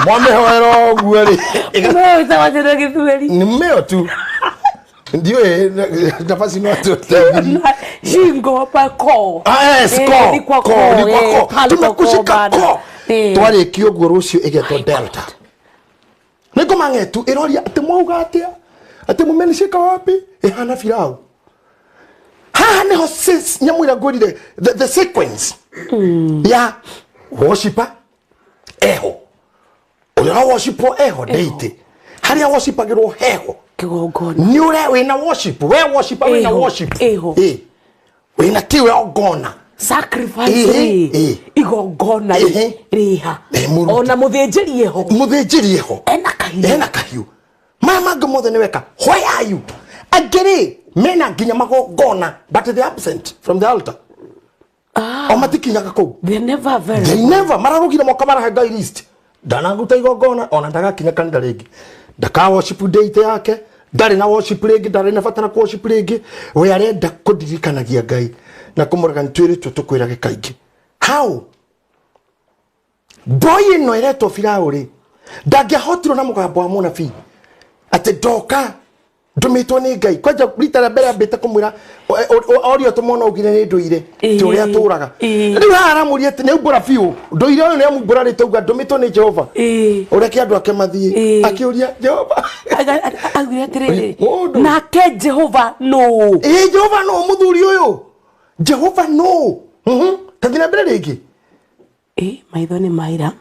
mwameo ero gweri mumeo tawatera githweri ni mumeo tu ndio nafasi no tu shingo pa ko ni kwa ko, ni kwa ko. Ni kwa ko. Tumekushika ko twari kio gurucio igeto delta Niko mangetu iroria ati mwauga atia ati mumenishika wapi hana firao ha ne hosis nyamwira ngorire the sequence ya worshiper eho ora worshipo eho deite haria worshipagirwo heho kigongona ni ure wina worship we worship wina worship eho wina kiwe ogona sacrifice igongona riha ona muthinjiri eho ena kahiu mama ngomothe ni weka why are you agere mena nginya magongona but they absent from the altar o matikinyaga kou they never mararugire moka marahenga list ndanaguta igongona ona ndagakinya kanitha ringi ndaka worship date yake ndari na worship ringi ndari na fatana ku worship ringi we arenda kudirikanagia Ngai na kumuraga ntwire tutukwirage kaingi how boy no ereto firauri ndangihotiro na mugambo wa munabii ati doka ndumitwo ni Ngai kwanja rita la mbere ambite kumwira orio tumono ugire ni nduire ti uria turaga riu haramurie ati ni umbura biu nduire uyu ni amumbura ri tuga ndumitwo ni Jehova ureke andu ake mathie akiuria Jehova agire atiriri nake Jehova no Jehova no muthuri uyu Jehova no tathina mbere ringi maitho ni maira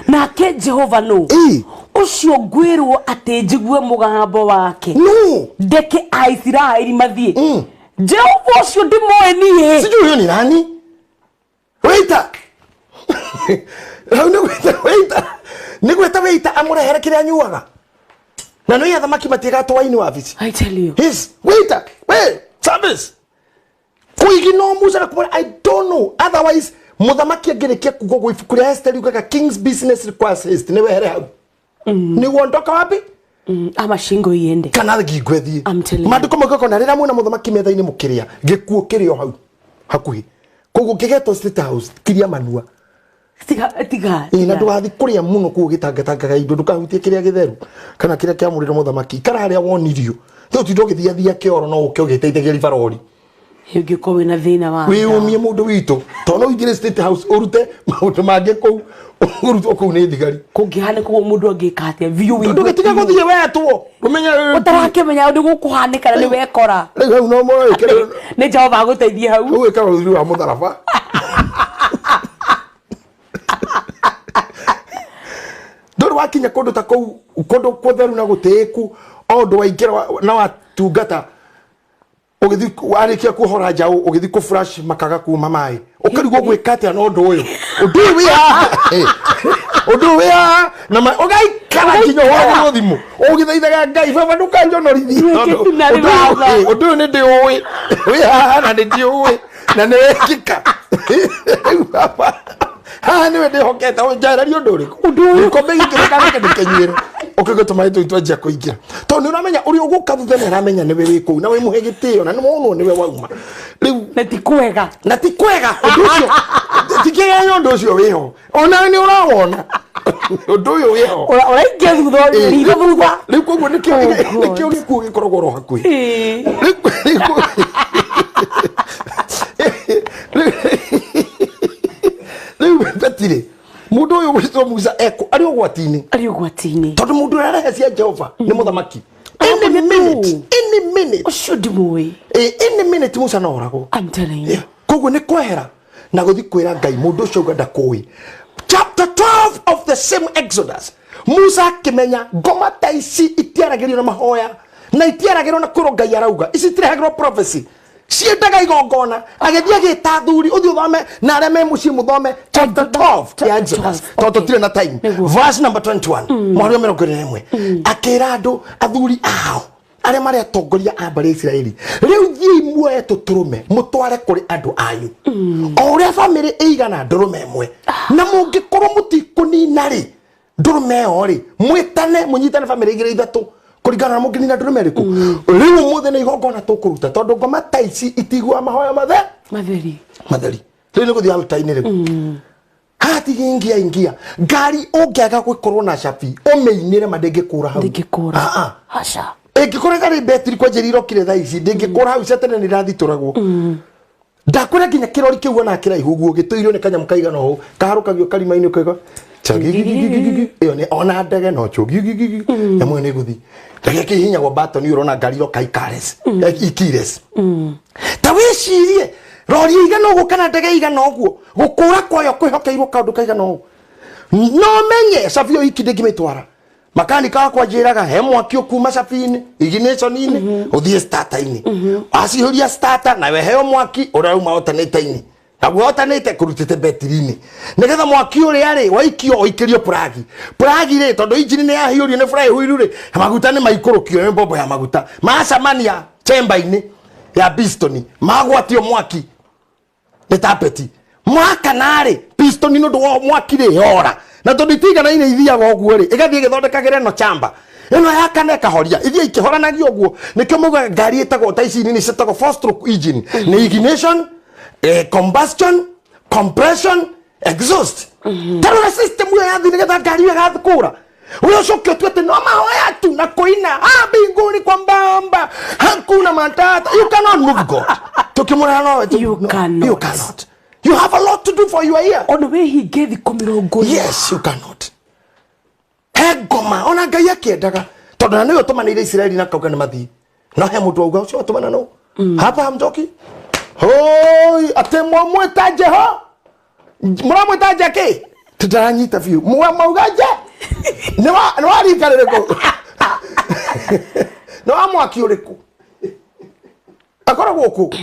nake Jehova no ucio ngwirwo ati njigue mugambo wake no ndeke Aisiraeli mathie Jehova ucio ndimoe nie sijui huyo ni nani waita waita amurehere kiria nyuaga na no yathamaki matiga twaini wabici I tell you yes waita service kuigino muza kumura I don't know otherwise muthamaki agerekia kugogo ifuku ria Esther ugaga king's business requires haste ni wehere hau ni wondoka wapi ama shingo iende kana ngigwethi mandiko magako na rira muna muthamaki metha-ini mukiria gikuo kirio hau hakuhi kogo kigeto state house kiria manua tiga na ndwathi kuria muno kugitangatangaga indo ndukahutie kiria githeru kana kiria kia muriro muthamaki kana haria wonirio tu tindo githia kioro no uke ugiteithia ribarori ungiko wina thina wa we umie mundu witu to no igire state house urute maundu mange kou urutwo kou ni thigari kungihane ko mundu angikate view wi ndugitiga guthie wetwo umenya utarakimenya undu gukuhanika ni wekora riu no mo ikere ni Jehova aguteithie hau uwe ka uthuru wa mutharaba ndoru wakinya kundu ta kou kundu kutheru na gutiku ondu waingira na watungata ugithi warikia kuhora njau ugithi ku flash makaga kuma mai ukarigwo gwikate no ndu uyu undu wia na ugai kana kinyo horo thimu ugithaithaga Ngai baba ndukanjo no rithi undu ni ndi uwi wia na ndi uwi na ni wekika baba ni we ndi hokete onjarario nduriku ko begikire kana kenyire ukigotuma itu itwaje kuingira to ni uramenya uri uguka thutha ni aramenya ni we wiku na we muhe gitio na ni muno ni we wauma riu na ti kwega undu ucio tikega nyondo ucio wiho ona ni urawona undu uyu wiho uraingia thutha riga thutha riu koguo nikio gikuo gikoragwo ro hakui riu betire mundu uyu gwitwo Musa eko ari ugwatini tondu mundu ararehe cia Jehova ni muthamaki any minute should boy any minute Musa no orago I'm telling you koguo ni kwehera na guthi kwira Ngai mundu ucio ganda kui chapter 12 of the same Exodus Musa kimenya ngoma ta ici itiaragirio na mahoya na itiaragirwo na kuro Ngai arauga ici tirehagirwo prophecy ciendaga igongona agethia gita thuri uthi uthome na aria me muci muthome chapter 12 ya Exodus toto tire na time verse number 21 mwario merogere akira andu athuri ao aria mari atongoria a bari Israeli riu thii muoye tuturume mutware kuri andu anyu o uria family igana ndurume imwe na mungikorwo mutikunina ri ndurume o ri mwitane munyitane family igire ithatu kurigana na mugini na ndurume riku riu muthe ni igongona tukuruta tondu ngoma ta ici itigwa mahoya matheri riu ni guthi altaini riku hati ingia ngari ungiaga gwikorwo na shafi umeinire madengikura hau hasha ngikora gari betri kwa njeri irokire tha ici ndingikura hau cetene ni rathituragwo ndakura nginya kirori kiu na kira ihuguo gituirio ni kanyamu kaigana ho kaharukagio karima-ini ukaiga iyo ni ona ndege no chogi emwe ni guthi ndege kihinya gwa baton urona ngari yo kaikares ikires ta wicirie rori igana uguo kana ndege igana uguo gukura kwayo kwihokeirwo kaundu kaigana uguo no menye savio ikinde gimitwara makanika kwa jiraga he mwaki okuma safini ignition-ini uthie starter-ini asihuria starter na we heo mwaki urauma alternator-ini na guotanite kurutite betiri-ini nigetha mwaki uri ari waikio oikerio plagi ri tondu engine ni yahiurio ni fry huiru ri maguta ni maikurukio ni bombo ya maguta macamania chamber-ini ya piston magwatio mwaki ni tapeti mwaka nari piston no do mwaki ri yora na tondu itigana ine ithiaga oguo ri igathie githondekagire no chamber ino yakane kahoria ithia ikihoranagio oguo nikio muga ngari etagwo ta ici nini cetagwo four stroke engine ni ignition combustion compression exhaust tarora system yo yathi nigetha ngari igathukura uyo cokio twete no mahoya tu na koina mbinguni kwa mbamba hakuna matata you cannot move God tukimura no you cannot you have a lot to do for your ear on the way he gave komirongo yes you cannot egoma ona ngai akiendaga tondu na niyo tumanire Israeli na kauga ni mathi no he mundu auga ucio tumana no hapa hamjoki hoi atemwa mwetaje ho mura mwetaje ke tutaranyita view mwa maugaje ni wa rikarire ko no amwaki uriku akora goku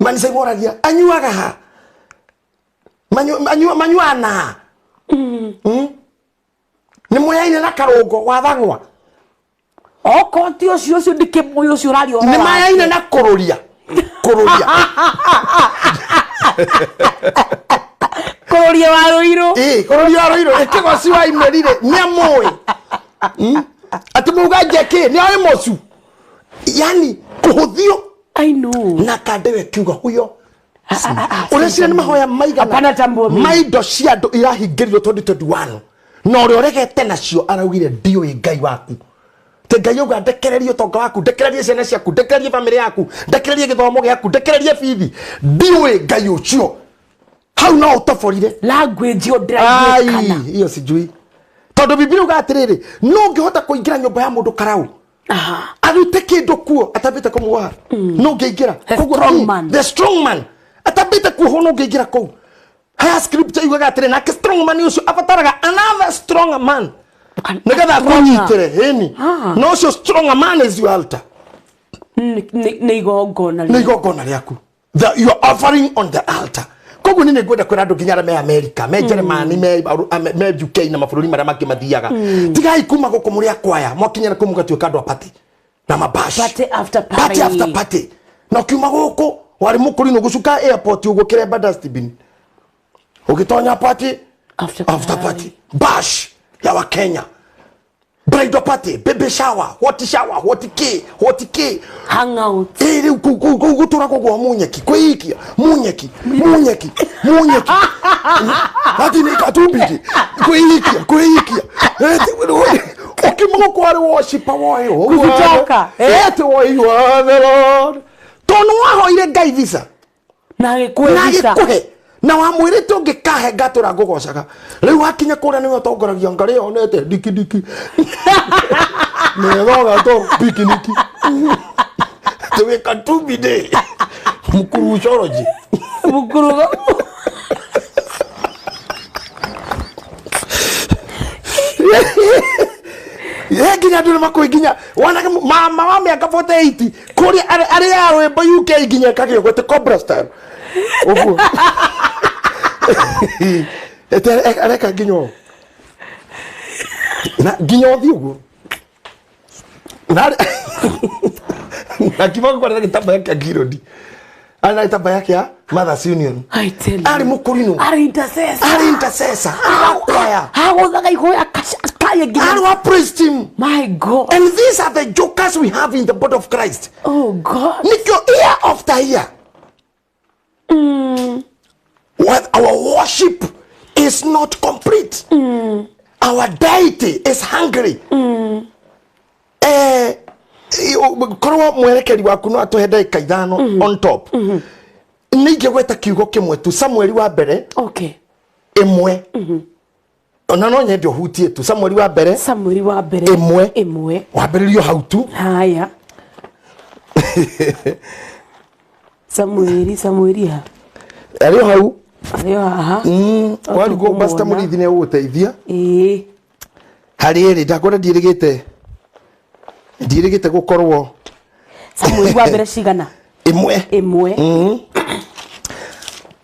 manise moragia anyuaga ha manyuana ni moyaine na karongo wathangwa okoti ucio ndike moyo ucio rari o ni mayaine na kururia kururia wa ruiro kururia wa ruiro ekego siwa imerire nyamoi ati mugaje ke ni ari mosu yani kuhuthio I know na kandewe kiuga huyo uresire ni mahoya maigana maido cia andu irahingirio 2021 no uri uregete nacio araugire ndiwe ngai waku te ngai uga ndekererie tonga waku ndekererie ciana ciaku ndekererie family yaku ndekererie githomo giaku ndekererie bithi ndiwe ngai ucio hau no utaforire language odrai iyo sijui tondu biblia uga atiriri no ngihota kuingira nyumba ya mundu karau arute kindu kuo atabite kumuwa no ngeingira the strong man atabite kuho no ngeingira ko ha scripture yuga atire na strong man ucio abataraga another strong man nigetha kunyitere heni no ucio strong man is your altar ni igongona riaku that you are offering on the altar kogu nini gwenda kwenda andu nginya me America me Germany me UK na mabũrũri marĩa mangĩ mathiaga tigai kuma gũkũ mũrĩ akwaya mwakinyana kũ mũgatuĩka andũ a party na mabash party after party na kiuma gũkũ wari mũkũri no gũcuka airport ũgũkĩre dustbin ũgĩtonya party after party bash ya wa Kenya bridal party baby shower what key hang out gutura gwa munyeki kwikia munyeki hadi ni katubiki kwikia okimoko kwari worship wayo kutoka wo you are the Lord tonu waho ile ngai visa na gikuhe na wa mwirite ungikahe ngatura ngugocaga riu hakinya kuria ni utongoragia ngari onete diki neroga to pikiniki tuwe katubide mukuru choroji mukuru ginya ndu makuiginya wana mama wa miaka 48 kuria ari yawe ba UK ginya kagio gote cobra style ogu areka ginyo na ginyo thiugo na kibango kwa kitamba yake girodi ana kitamba yake ya Mothers Union I tell you ari mukurino ari intercessor akwaya hago ihoya kaya ginyo ari wa priest team my God and these are the jokers we have in the body of Christ oh God nikyo year after year what our worship is not complete our deity is hungry korwo mwerekeri waku no atuhe kaithano on top ninge gweta kiugo kimwe tu Samuel wa mbere okay imwe ona no nye ndio hutie tu Samuel wa mbere imwe wa mbere rio hau tu haya Samuel ha ario hau aha wali go basta murithi ne uteithia hari eri ndakora ndirigite gukorwo Samuel wa mbere cigana imwe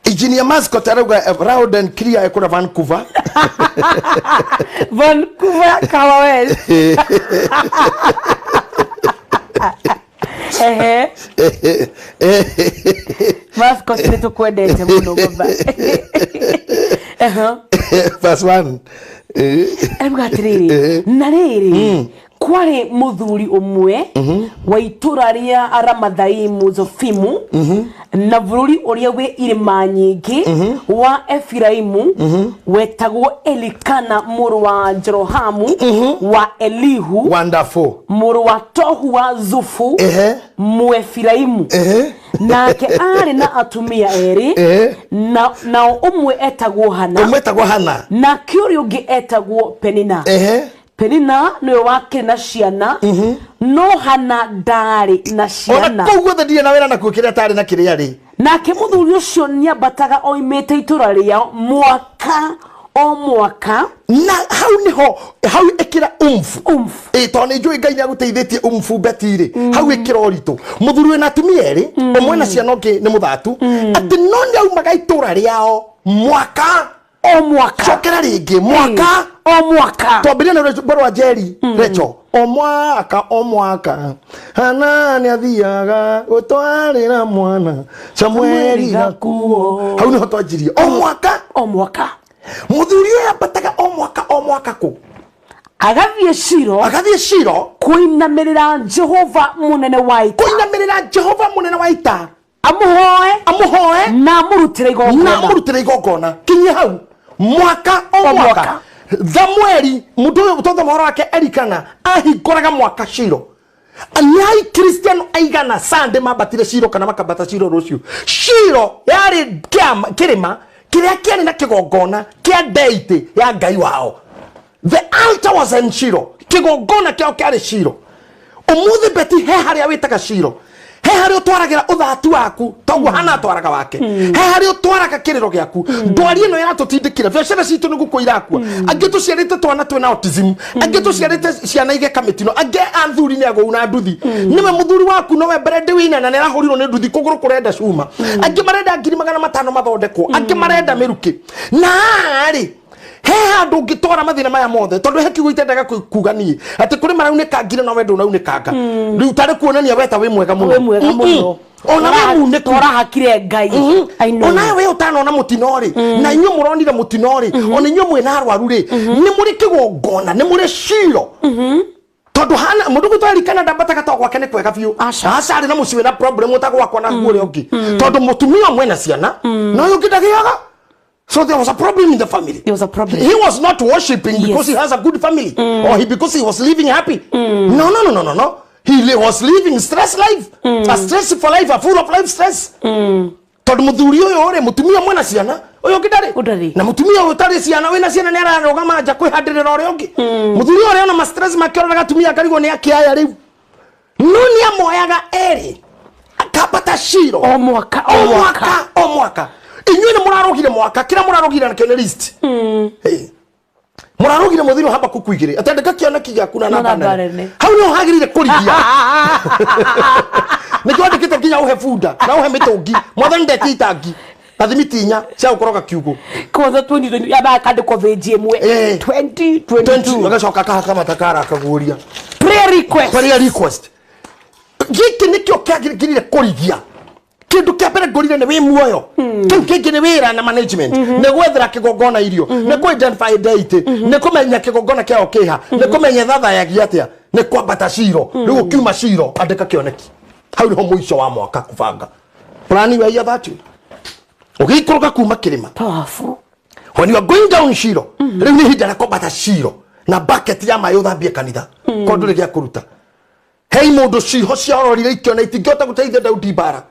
Engineer Mascot arauga round and clear ekora Vancouver kawawe Mascot ni tukwendete muno baba First one Emgatiriri na riri kwari muthuri umwe wa itura ria Aramathaimu Zofimu na bururi uria we irima nyingi wa Efiraimu wetagwo Elikana muru wa Jerohamu wa Elihu wonderful muru wa Tohu wa Zufu Muefiraimu nake ari na atumia eri na umwe etagwo Hana na kyuri ungi etagwo Penina no wake na ciana no Hana ndari na ciana ona koguo thadie na wera na kukiria tari na kiria ri nake muthuri ucio niambataga oimete itura ria mwaka na hau ekira to ni njui Ngai niaguteithitie betire hau ekira oritu muthuri wena atumia eri omwe na ciana ongi ni muthatu ati no ni aumaga itura riao mwaka chokera ringi mwaka twambiria na rwimbo rwa Jerry Recho o mwaka Hana ni athiaga gutwarira mwana Samueli gakuo hau ni hotwanjirie o mwaka muthuri uyu ambataga o mwaka ku agathie Shiro kuinamirira Jehova munene wa ita amuhoe na murutire igongona kinyi hau mwaka Samueli mutu uyu utotha mohoro wake Elikana ahikoraga mwaka Shiro anyai Christian aigana Sunday mabatire Shiro kana makabata Shiro rucio Shiro yari kirima kiria kiari na kigongona kia deity ya Ngai wao the altar was in Shiro kigongona kiao kiari Shiro umuthi beti he haria witaga Shiro he haria utwaragira uthatu waku toguo Hana atwaraga wake he haria utwaraga kiriro giaku ndwari ino yaratutindikira biacara citu niguko irakua angi tuciarite twana twina autism angi tuciarite ciana igeka mitino angi anthuri ni ago una nduthi nime muthuri waku no we mbere ndiwina na nerahurirwo ni nduthi kuguru kurenda cuma angi marenda 500 mathondekwo angi marenda miruki na ri he handu ngitwara mathina maya mothe tondu he kiugo itendaga kuganie ati kuri marauneka ngire no wendo unaunekaga riu tari kuonania weta wi mwega muno ona we ne tora hakire Ngai ona we utano na mutinori na inyo muronire mutinori ona inyo mwena arwaru ri ni muri kigongona ni muri Shiro tondu Hana mundu gutwari Canada bataka to gwake ne kwega biu acari na muciwe na problem utagwa kwa na ngure ongi tondu mutumia mwena ciana no yukidagiaga. So there was a problem in the family. There was a problem. He was not worshiping because he has a good family or because he was living happy. No. He was living stress life. A stressful life, a full of life stress. Todo muthuri uyu ore mutumia mwana ciana uyu kidari na mutumia utari ciana wina ciana ni ararogama aja kwihandirira ore ungi muthuri ore ona ma stress makirora gatumia karigo ni akiaya riu no ni amoyaga eri akapata Shiro o mwaka inyuĩ nĩ mũrarogire mwaka kira mũrarogire na kene list mũrarogire mũthiro hamba kukuigire atendeka kioneki gĩaku na namba nene hau nĩ hagirire kũrigia nĩ twandĩkĩte nginya ũhe bunda na ũhe mĩtũngi mwathani ndetitangi athimiti inya cia gũkoroga kiugo kotha 2020 yaba kandĩkwo page ĩmwe 2022 magacoka kahaka matakara akaguria prayer request gĩkĩ nĩkĩo kĩagirire kũrigia kindu kia mbere ngorire ni wi muoyo kiu kingi ni wira na management ni gwethera kigongona irio ni ku identify date ni kumenya kigongona kiao kiha ni kumenya thatha ya giatia ni kwambata Shiro riu kiuma Shiro andika kioneki hau niho muico wa mwaka kubanga plani wa ya thatu ugikuruka kuma kirima powerful when you are going down Shiro riu ni hinda na kwambata Shiro na bucket ya mayo thambia kanitha kondu rigia kuruta hei mundu ciho ciarorire ikio na itingota guteithia Daudi bara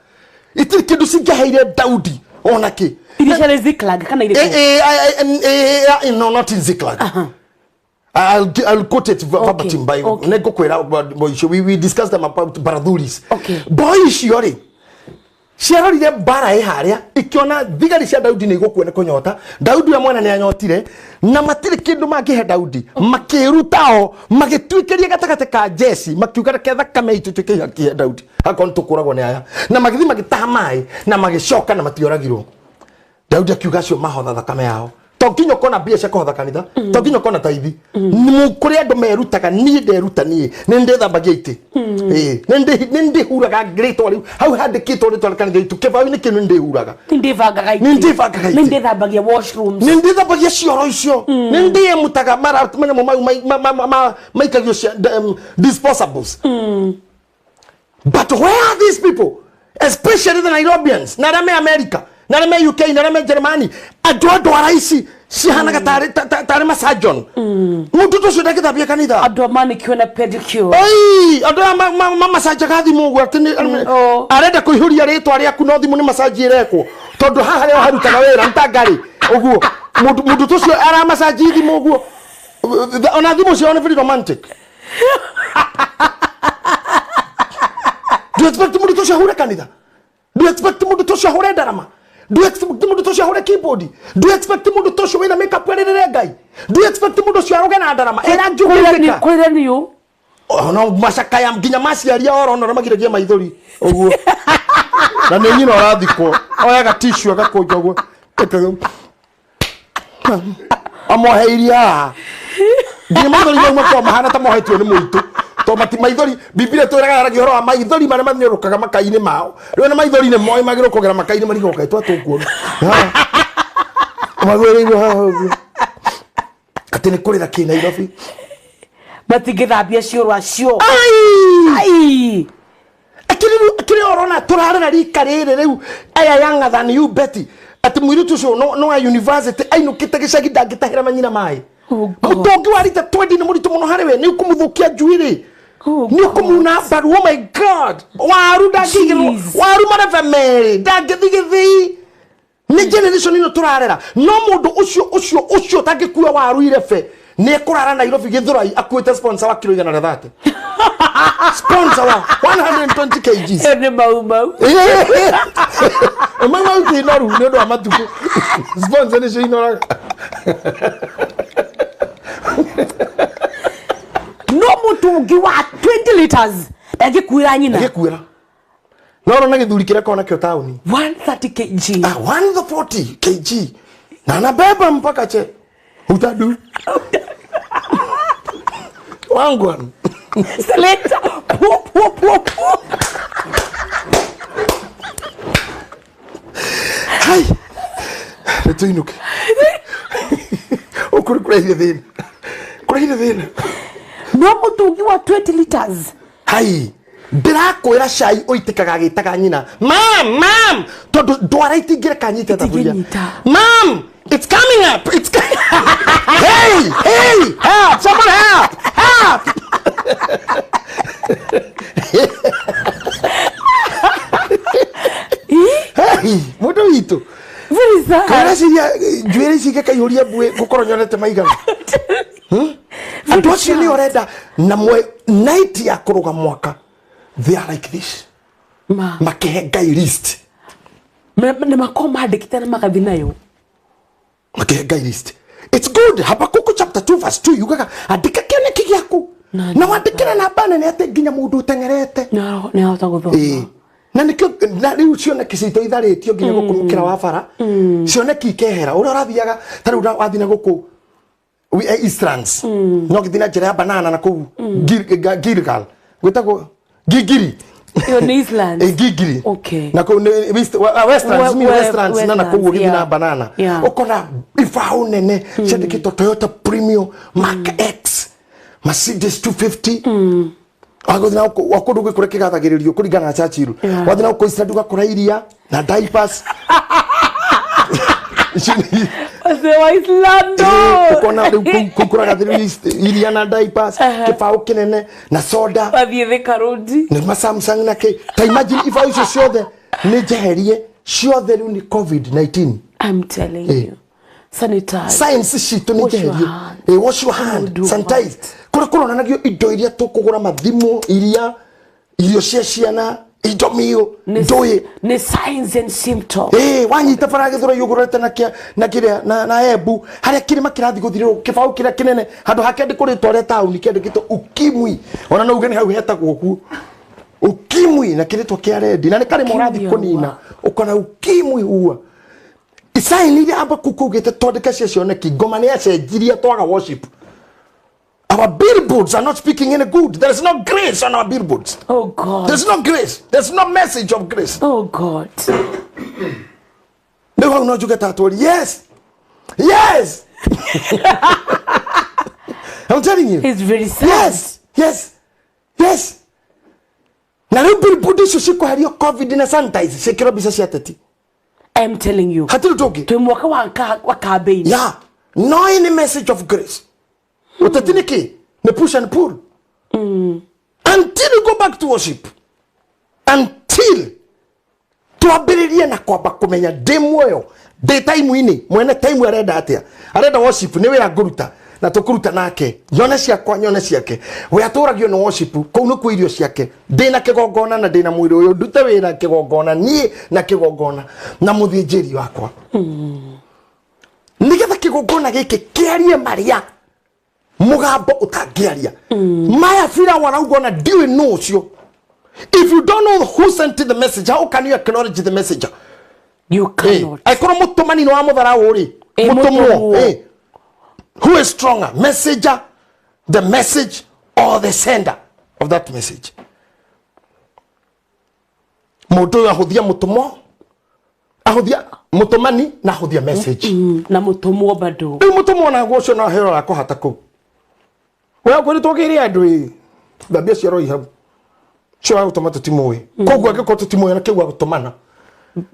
itiri kindu cingeheire Daudi ona ki Initially ziklag kana ile no, not in ziklag. I'll quote it verbatim by nego kwera we discussed them about baradhuris. Boy shiori Sherorire bara haria ikiona thigari cia Daudi ni gukwene kunyota Daudi ya mwana ni anyotire na matire kindu mangihe Daudi makirutao magitwikeria gatakate ka Jesse makiuga ketha kama itutwike hakia Daudi hakon tukuragwo ni aya na magithi magitaha mai na magicoka na matioragirwo Daudi akiuga cio mahotha thakame yao tokinyo kona bia cia kohotha kanitha tokinyo kona taithi ni kuri andu merutaga ni nderuta ni ndethambagia ite ninde huraga great wali how had kit wali kanitha itu keba ni kinu ndehuraga ndivagaga ite ndethambagia washrooms ndethambagia cioro icio ninde mutaga mara maikagio disposables but where are these people especially the Nairobians na America na UK na Germany ado raisi si hana tare masajon mutu to shoda kitabia kanitha ado manicure na pedicure ado massage gathi mugu atini arenda kuihuria ritwa ria kuno thimu ni massage irekwo tondu haha leo harutaga wira ntangari uguo mutu to shoda ara massage thimu uguo ona thimu cio very romantic do you expect mutu to shoda kanitha do you expect mutu to shoda darama do you expect mudu to shahore keyboard do you expect mudu to show ina makeup werere gai do you expect mudu to aroga na ndarama era njugurika kwira niyo no masaka ya mginya maciaria oro no magiragia maithori uguo na ni nyino arathiko oyaga tissue agakunja uguo amoheiria nginya maithori yo mako mahana ta mohetio ni muito to mati maithori biblia to raga ragi horo wa maithori mare mathirukaga makaini mao riu na maithori ne moi magiro kogera makaini marigoka twa tukuo magwere igo atene kurira ki Nairobi matigithambia ciorwa cio ai akiri orona turarana rikarire riu aya younger than you Betty ati mwiritu cio no a university ainukite gicagi ndangitahira manyina mai mutongi warita 20 ni muritu muno hariwe ni kumuthukia juiri ni kumuna baru oh my god waru dagigiro waru mara family dagigithi ni generation ino turarera no mundu ucio tangikuwa waru irefe ni kurara Nairobi githurai akuite sponsor wa kilo 130 sponsor wa 120 kgs ene mau mama uti noru ne do amatuko sponsor ni shino no mutungi wa 20 liters agikuira nyina agikuira noro na githuri kire kona kyo tauni 130 kg 140 kg na nabeba mpaka che utadu wangu seleta hai letuinuke okuri thina no mutungi wa 20 liters hai ndirakwira cai uitikaga gitaga nyina mam tondu ndwara itingire kanyite taburia mam it's coming up hey help someone help hey mudo witu Viriza kana siria juere sike kayuria bue gukoronyonete maigana Adosi ni oreda na mwe night ya kuruga mwaka they are like this makehenga list ne makoma dikitana makabinayo makehenga list it's good Habakuku chapter 2 verse 2 yugaga andika kene kigiaku na wandikira na bana ne ate ginya mundu tengerete ne hota guthoma na nikyo na riu cione kisito itharitio ginya gukumukira wa bara cione kikehera uri urathiaga tari wathina guku Easterns no githina jera banana na ku Gilgal gwetagwo Gigiri in Island Gigiri okay na ku Westerns na ku githina banana ukona ifau nene cedikito Toyota Premium Mark X Mercedes 250 agothina wakundu gwikure kigathagiririo kuringana na Churchill wathina ku Island ugakora iria na diapers Asewa Islando ukona kukura gathiri iria na diapers kifau kinene na soda bathiethe karodi ni ma Samsung na ke ta imagine if I should show the ni jeherie sure the ni COVID-19. I'm telling you. Sanitize. Science shit ni kerio. Wash your hand. Sanitize. Kura nagio indo iria tukugura mathimo iria irio cia ciana indo mio ndoye ni signs and symptoms. Wanyita farage thura yugurete na kiria na ebu haria kirima kirathi guthirwo kibau kiria kinene handu hake ndikuritwo re town kiandikitwo ukimwi ona no ugeni hau hetagwo ku ukimwi na kiritwo kia rendi na ni kari morathi kunina ukona ukimwi huwa isaini iria amba kukugite tondeka cia cioneki ngoma ni acenjiria twaga worship. Our billboards are not speaking any good. There is no grace on our billboards. Oh God. There's no grace. There's no message of grace. Oh God. No, how not you get that word? Yes. Yes. I'm telling you. It's very sad. Yes. Yes. Yes. Na leo billboard icio ciko hario COVID na sanitize. Sekiro bisa ciateti. I'm telling you. Hatiru toki. Tumwaka wa campaign. Yeah. No any message of grace. Utatiniki, ne push and pull. Until you go back to worship. Until tuambiririe na kwamba kumenya demoyo de time ini mwene time arenda atia arenda worship ni wira nguruta na tukuruta nake nyone ciakwa nyone ciake we aturagio no worship kou no kwirio ciake ndina kigongona na ndina mwiri uyu ndute wira kigongona ni na kigongona na muthinjiri wakwa nigetha kigongona giki kiarie maria mugambo utangiaria maya fira wanaugo na diwe no cio. If you don't know who sent the message, how can you acknowledge the messenger? You cannot. Aikoro mutumani no amudhara uri mutumo who is stronger, messenger, the message, or the sender of that message? Mutu ahudia mutumo ahudia mutumani na ahudia message na mutumo bado mutumo na gocio na hero lako hatako wewe kweli tokiri andui babia ciaro ihabu sure automatic timoe kogwa ke koto timoe na kewa gutumana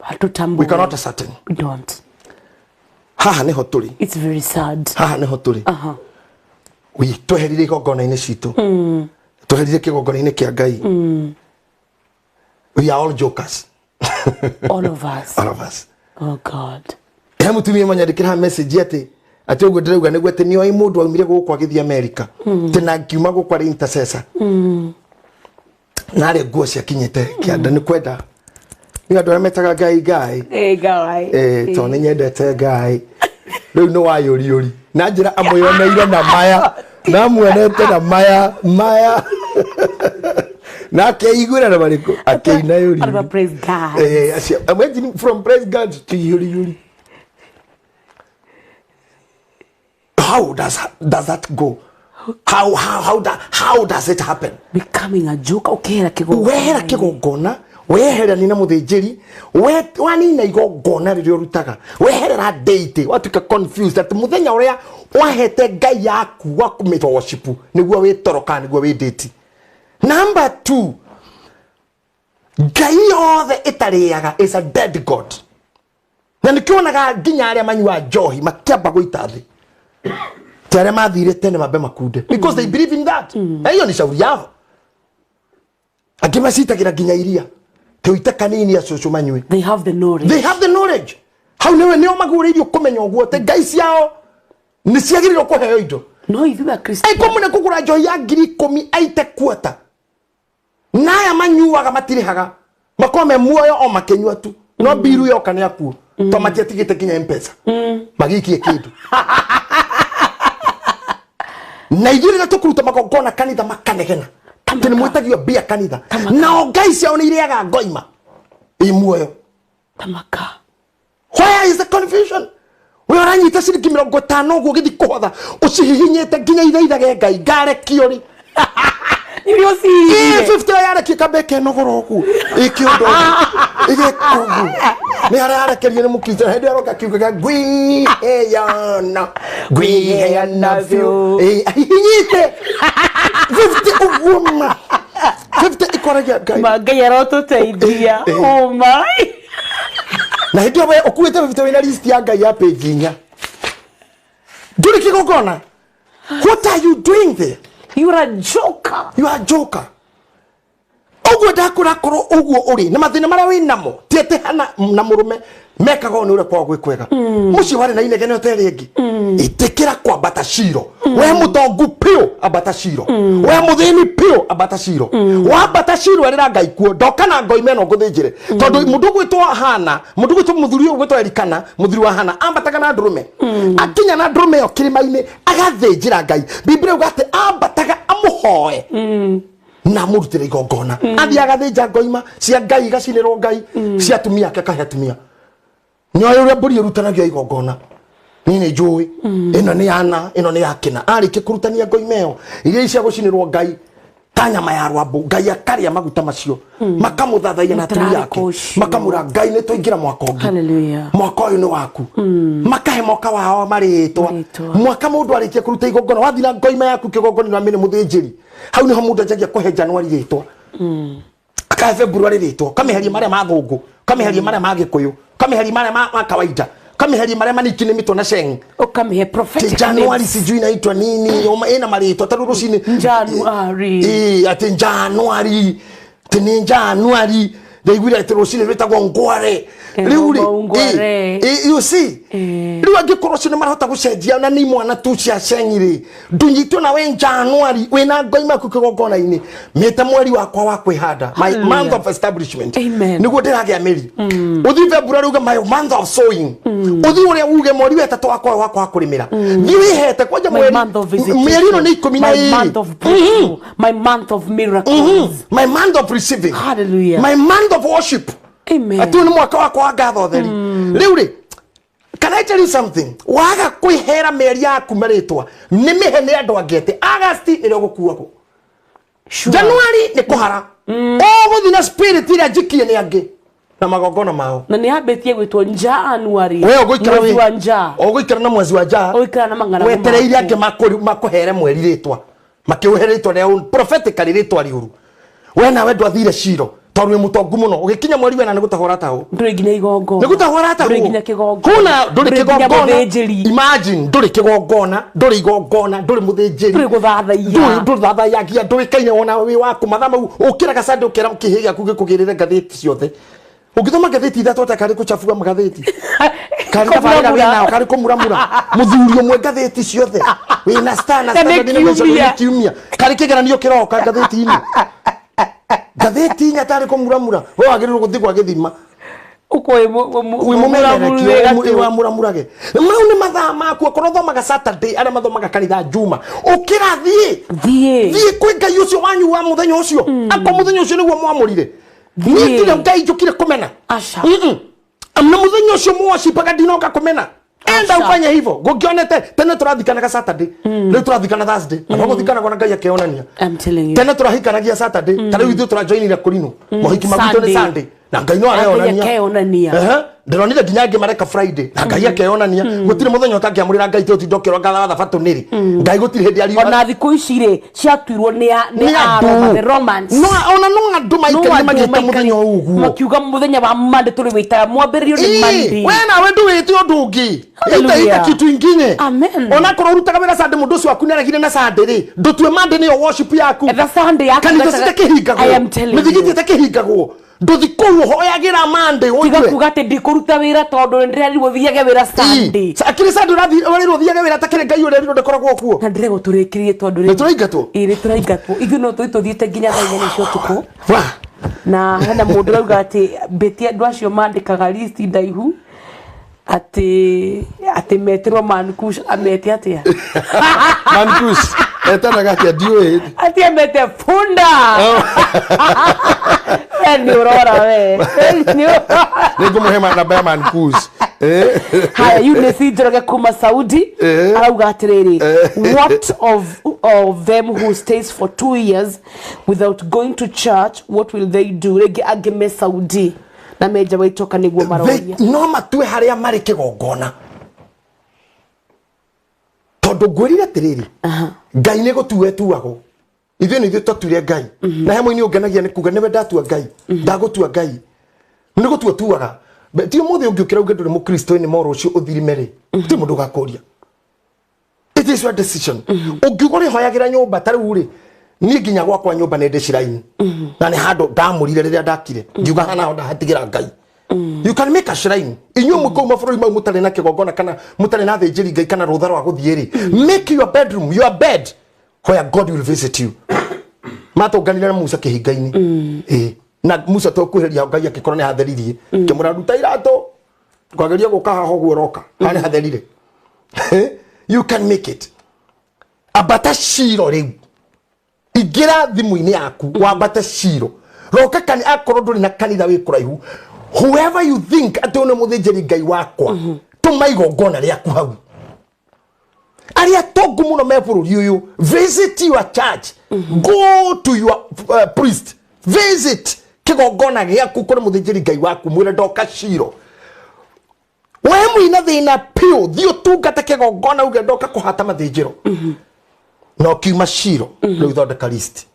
hatutambo we cannot ascertain. We don't. Haha ne hoturi. It's very sad. Haha ne hoturi. We tweherire igongona ine citu tweherire kigongona ine kia Ngai. We are all jokers. All of us. All of us. Oh God. Mutumia manyandikira message ati ugo ndirauga niguo ati ni oi mundu aumire guku agithia America tena ngiuma guku ari intercessor nare nguo cia kinyete kianda ni kwenda ni andu ametaga Ngai Ngai to ni nyendete Ngai riu no wayuri na njira amuyoneire na maya na muonete na maya na akeigura na bariku akeina yuri praise God. Imagine from praise God to yuri. How does that go? How does it happen? Becoming a joke. Okay, kigongona weherera ni na muthinjiri wani na igongona ririo rutaga weherera date watuka confused that muthenya uria wahete Ngai yaku wa kumita worship niguo witoroka niguo wi date. Number 2, Ngai othe itariaga is a dead God. Na nikionaga nginya aria manyua njohi makiamba guita thi tare mathire tene mabe makunde because they believe in that. Hiyo ni shauri yao. Akimacitagira nginya iria tuite kanini acucu manywe. They have the knowledge. They have the knowledge. How newe neo maguririo kumenya uguo te Ngai ciao ni ciagiriro kuheo indo. No ithuĩ Akristo. Ai komune kugura njohi ya 10,000 aite kuota. Naya manyuaga matirihaga. Makome muoyo o makenywa tu. No biru yo kana yaku. To matiatigite kinya M-Pesa. Magikie kindu. Nigeria tukuruta magongona kanitha makanegena. Tene mwetagio bia kanitha. Na Ngai ciao ni iriaga ngoima. Imuoyo. Tamaka. Where is the confusion? We oranyita ciringi 50 uguo githi kuhotha ucihihinyete nginya ithaithage Ngai ngare kiori. You see 50 yare kikabeke nogoro ku ikiondo igekugu ni ara kerie ni mukristo hende aroka kiuga gwi heyana vyo hihinyite 50 uguma 50 ikoragia Ngai arotuteithia. Oh my. Na hiyo wewe ukuite 50 wina list ya Ngai ya page nya nduri kigongona. What are you doing there? You are a joker. You are a joker. koguo ndakura korwo uguo uri na mathina maria wi namo tiete hana na murume mekaga ni ure kwa gwikwega muci wari na inegene oteri ingi itikira kwa batashiro we mutongu pio abatashiro we muthini pio abatashiro wa batashiro rira ngai kuo ndokana ngoi meno nguthinjire tondu mundu gwitwa hana mundu gwitwa muthuri gwitwa erikana muthuri wa hana ambataga na ndurume akinya na ndurume yo kirima-ini agathinjira ngai biblia ugate ambataga amuhoe na murutire igongona athiaga thinja ngoima cia ngai gacinirwo ngai cia tumia ake kahe tumia nyoyo ria mburi irutanagio igongona nini njui ino ni ana ino ni akina arike kurutania ngoimeo iria cia gucinirwo ngai tanyama ya rwambu ngai akaria maguta macio makamuthathaia na tumia yake makamura ngai ni tuingira mwaka ungi haleluya mwaka uyu ni waku makahe mwaka wao maritwa mwaka mundu arikie kuruta igongona wathira ngoima yaku kigongona na mene muthinjiri hau ni ho mundu ajagia kuhe Januari ritwa akahe February ritwa kamiheria maria mathungu kamiheria maria magikuyu kamiheria maria ma kawaida kamiheria maria manikine mitwa na sheng ukamihe prophetic January sijui inaitwa nini ina marito tatu rucini January ati January tini January ndaigwira ati rucini rwitagwo ngware riu you see riu angikorwo cine marahota gucenjia na ni mwana tu cia cengiri ndunyitwo na we January wina ngoima ku kigongona-ini meta mweri wakwa wa kwihanda my month of establishment niguo ndiragia meri uthi February uga my month of sowing uthi uria uge mweri wetatu wakwa kurimira thi wihete kwanja mweri no ni 12 my month of miracles my month of receiving hallelujah my month of worship amen atu ni mwaka wakwa wa ngatho theri riu ri can I tell you something waga kwihera meri yaku maritwa ni mihene andu angete August ire gukuago January ni kuhara guthi na spirit ira jikie ni angi na magongona mao na ni habetie gwitwo January we uguikara mwezi wa nja uguikara na mwezi wa nja uguikara na mangana wetereire angi makuhere mweri ritwa makiuhere ritwa ria prophetically ritwa riuru we nawe ndwathire ciro tondu mutongu muno ugikinya mweri wena nigutahora taho nduri nginya igongo nigutahora taho nduri nginya kigongo kuna nduri kigongona imagine nduri kigongona nduri igongona nduri muthinjiri nduri guthathaia nduri thathaiagia nduri kaine wona wi waku mathama ukira gasande ukira kihiga kugikugirire ngatheti ciothe ugithoma ngatheti ithatu utakari kuchafuga magatheti kari tabarira wina kari kumuramura muthuri umwe ngatheti ciothe wina star na standard kiumia kari kigeranio kiroka ngatheti-ini gatheti nyatari kumuramura we wagirirwo guthi kwa githima uko wa muramurage mau ni mathaa maku akorwo thomaga Saturday aria mathomaga kanitha Juma ukira thie kwi ngai ucio wanyu wa muthenya ucio akwa muthenya ucio niguo mwamurire nitire ngai njukire kumena amna muthenya ucio mwashipaga ndinoka kumena enda ufanye hivyo gukionete tena turathikanaga Saturday leo turathikana Thursday na guthikana gona ngai akeonania I'm telling you tena turahikanagia Saturday tare ithu turajoinira kurino mohiki maguto ni Sunday na ngai no areonania ndironire nginya ngi mareka Friday na ngai akeonania gutire muthenya utangiamurira ngai tu ndokero ngatha thabatu niri ngai gutire hindi ari ona thiku icire ciatuirwo ni the Romans no ona no andu maikari magita muthenya uguo makiuga muthenya wa Monday turi wita mwambiririo ni Monday wena we nduwiti undu ungi ita kitu ingine amen ona korwo rutaga wira Sunday mundu ucio waku neregire na Sunday ri ndutwe Monday ni worship yaku the Sunday yaku kanitha citakihingagwo I am telling you mithigiti itakihingagwo nduthi kuu hoyagira Monday tiga kuga ati ndikuruta wira tondu ndirerirwo thiage wira Sunday akiri Sunday urathirwo thiage wira takire ngai urerirwo ndekoragwo kuo na ndirego turikirie tondu ni turaingatwo iri turaingatwo ithu no tuthiite nginya thaini cio tuku na hena mundu rauga ati betia andu acio mandikaga list ndaihu ati metirwo Mankush amete atia Mankush etana gatia diwe ati amete funda ni urora we nego muhema na baya Mankush haya yune sijoraga kuma Saudi arauga atiriri what of them who stays for 2 years without going to church what will they do rege ageme Saudi na meja waitoka niguo maroria no matue haria mari kigongona tondu ngwirire atiriri ngai ni gutue tuago ithu ni tutatuire ngai na hemo ni ungenagia ni kuga niwe ndatua ngai ndagutua ngai ni gutua tuaga ti umuthi ungiukira uge nduri mukristo ni moro ucio uthirimere ti mundu gakuria it is your decision ungiuga ri hoyagira nyumba tari uri ni nginya gwakwa nyumba nende shrine na ni hando ndamurire riria ndakire ngiuga hana ndahatigira Ngai. You can make a shrine. Inyu muko mafuroi mau mutare na kigongona kana mutare na thejeri Ngai kana rutha rwa guthieri. Make your bedroom your bed where God will visit you. Matonganire na Musa kihinga-ini. Na Musa to kweheria Ngai akikora ni hatheririe. Kimuraruta irato. Kwageria guka haho guoroka. Hani hatherire. You can make it. Abata shiro riu. Igira thimu-ini yaku wambate shiro. Roka kani akorwo nduri na kanitha wi kuraihu. Whoever you think atone muthijeri Ngai wakwa tuma igongona riaku hau. Aria togu muno me bururi uyu visit your church. Go to your priest. Visit kigongona giaku kuri muthijeri Ngai waku mwire ndoka shiro. We mwina thina pio thio tungata kigongona uge ndoka kuhata mathijiro. No kiuma shiro riu thondeka list.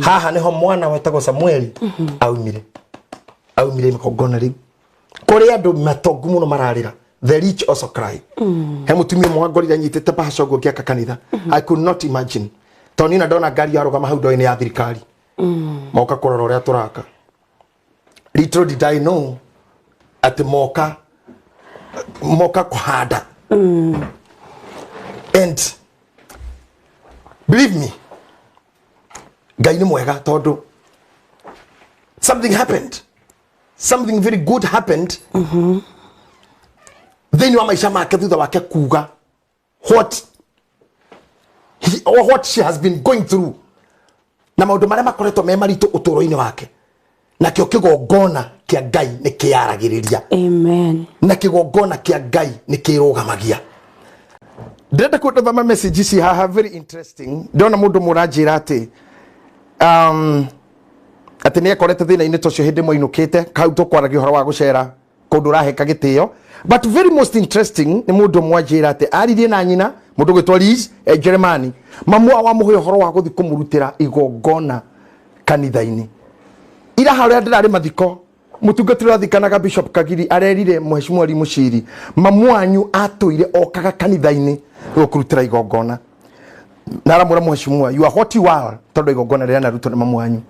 Haha niho mwana wetagwo Samueli aumire. Aumire mkogona riu. Kuri andu matogu muno mararira. The rich also cry. He mutumia mwagorira nyitete bahacogo giaka kanitha. I could not imagine. Tonina ndona ngari yarugama hau ndoini ya thirikari. Moka kurora uria turaka. Little did I know at moka kuhanda. And believe me, Ngai ni mwega tondu something happened. Something very good happened. Then you maisha make thutha wake kuga what she has been going through. Na maundu maria makoretwo me maritu uturo-ini wake. Na kio kigongona kia Ngai ni kiaragiriria. Amen. Na kigongona kia Ngai ni kirugamagia. Ndenda kuthoma message ici haha very interesting. Ndona mundu muranjira ati ati ni akorete thina-ini tocio hindi moinukite kau tukwaragia horo wa gucera kundu raheka gitio. But very most interesting ni mundu mwanjira ati aririe na nyina mundu gwitwa Liz Germany mamu wa muhe horo wa guthi kumurutira igongona kanitha-ini. Ira haria ndirari mathiko mutungatiri wathikanaga Bishop Kagiri arerire Mheshimiwa Mushiri mamu wanyu atuire okaga kanitha-ini gukurutira igongona. Naramura Mheshimiwa you are what you are tondu igongona riria narutwo ni mamu wanyu.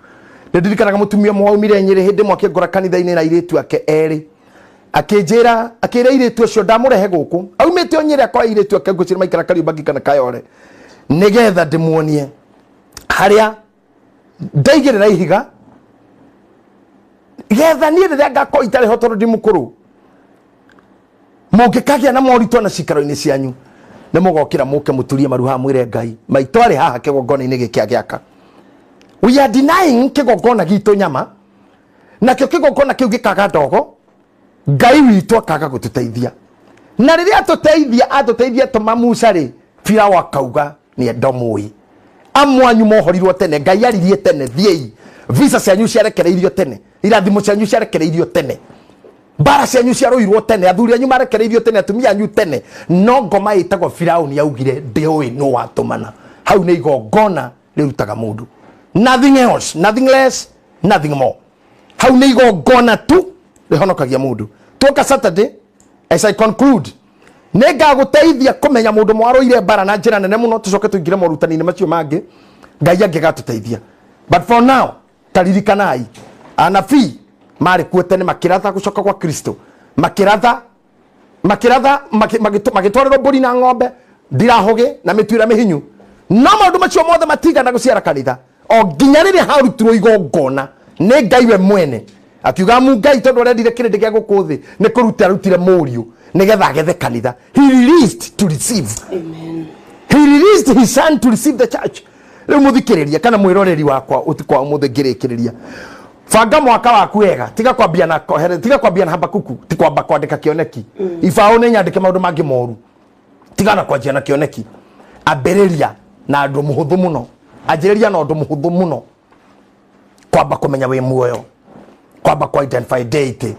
Ndirikanaga mutumia mwaumire Nyeri hindi mwake ngora kanitha-ini na iritu ake eri akira iritu acio ndamurehe guku aumite Nyeri akora iritu ake ngucira maikara Kariubangi kana Kayore nigetha ndimuonie haria ndaigirira ihiga getha ni riria ngako itari ho tondu ndi mukuru mungikagia na moritũ na cikaro-ini cianyu ni mugokira muke muturie maruha mwire Ngai maitũ ari haha kigongona-ini giki giaka. We are denying kigongona gitu nyama na kio kigongona kiu gikaga ndogo Ngai witu akaga gututeithia na riria atuteithia tuma Musa ri Firaũ akauga ni ndomui amwanyu mohorirwo tene Ngai aririe tene thiei visa cianyu ciarekereirio tene irathimo cianyu ciarekereirio tene bara cianyu ciaruirwo tene athuri anyu marekereirio tene atumia anyu tene no ngoma itagwo Firaũ ni augire ndioi no watumana hau ni igongona rirutaga mundu. Nothing else, nothing less, nothing more. Hau ni igongona tu rihonokagia mundu. Tuoka Saturday as I conclude nega guteithia kumenya mundu mwaroire bara na njira nene muno tucoke tuingire morutani-ini macio mangi Ngai angigatuteithia. But for now taririkanai anabii mari kuete ni makiratha gucoka kwa Kristo makiratha magitwarĩrwo mbũri na ng'ombe ndirahoge na mĩtuĩra mĩhinyu no maũndũ macio mothe matigana guciara kanitha o nginya rĩrĩa harutirwo igongona nĩ Ngai we mwene akiuga mu Ngai tondu arendire kĩrĩndĩ gĩa gũkũ thĩ nĩ kũruta arutire mũriũ nĩgetha agethe kanitha. He released to receive. Amen. He released his son to receive the church. Rĩu mũthikĩrĩria kana mwĩroreri wakwa ũtikwa mũthĩ ngĩrĩkĩrĩria banga mwaka waku wega tiga kwambia na Habakuku ti kwamba kwandĩka kĩoneki ibaũ nĩ nyandĩke maũndũ mangĩ moru tiga na kwanjia na kĩoneki ambĩrĩria na andũ mũhũthũ mũno anjĩrĩria na ũndũ mũhũthũ mũno kwamba kũmenya wĩ muoyo kwamba ku identify deity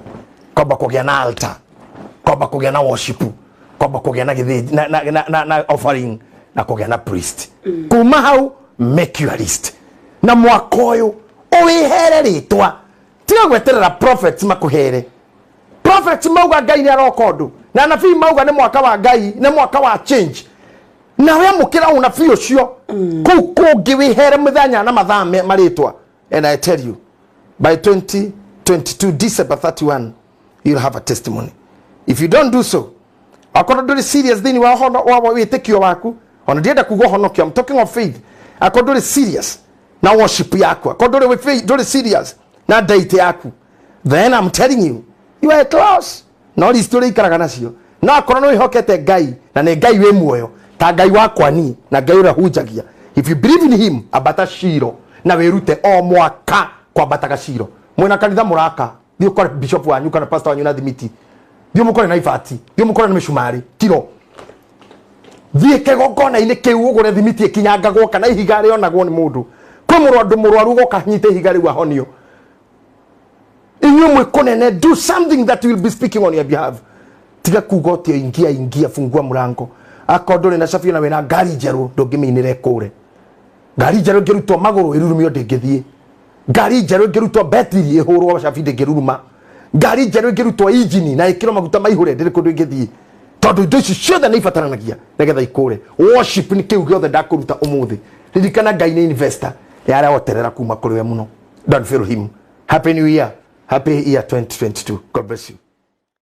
kwamba kũgĩa na altar kwamba kũgĩa na worship kwamba kũgĩa na gĩthĩnji na offering na kũgĩa na priest kuma hau make your list na mwaka ũyũ uwihere ritwa tiga gweterera prophets makuhere. Prophets mauga Ngai ni aroka undu na nabii mauga ni mwaka wa Ngai ni mwaka wa change na we mukira unabii ucio kugiwihere muthanya na mathame maritwa. And I tell you, by 2022 December 31 you'll have a testimony. If you don't do so, akodo nduri serious thini wa hono wa witikio waku, ona ndienda kugo honokio. I'm talking of faith. Akodo nduri serious na worship yaku, akodo nduri faith, nduri serious na date yaku, then I'm telling you, you are close. No story ikaraga nacio. No akodo no ihokete Ngai na ne Ngai we muoyo ta Ngai wakwa ni na Ngai ura hujagia. If you believe in him, abata shiro na werute o mwaka kwa bataka shiro. Mwena kanitha muraka, dio kwa bishop wanyu kana pastor wanyu na thimiti. Dio mukore na ifati, dio mukore na mishumari. Kiro. Thie kegokona ine kiu ugure thimiti ikinyangagwo kana ihigare onagwo ni mundu. Kwa murwaru goka nyite ihigare wa honio. Inyu mwikonene, do something that will be speaking on your behalf. Tiga kugotio ingia fungua murango. Akodo na shafio na wena gari jeru ndogiminire kure. Gari jeru gerutwa maguru irurumio ndengithie. Gari jeru gerutwa battery ihurwo shafi ndengeruruma. Gari jeru gerutwa engine na ikiro maguta maihure ndirikundo ingithie. Tondu indo ici ciothe ni ibataranagia nigetha ikure. Worship ni kiu giothe ndakuruta umuthi. Ririkana Ngai ni investor yara oterera kuma kuri we muno. Don't fail him. Happy New Year. Happy year 2022. God bless you.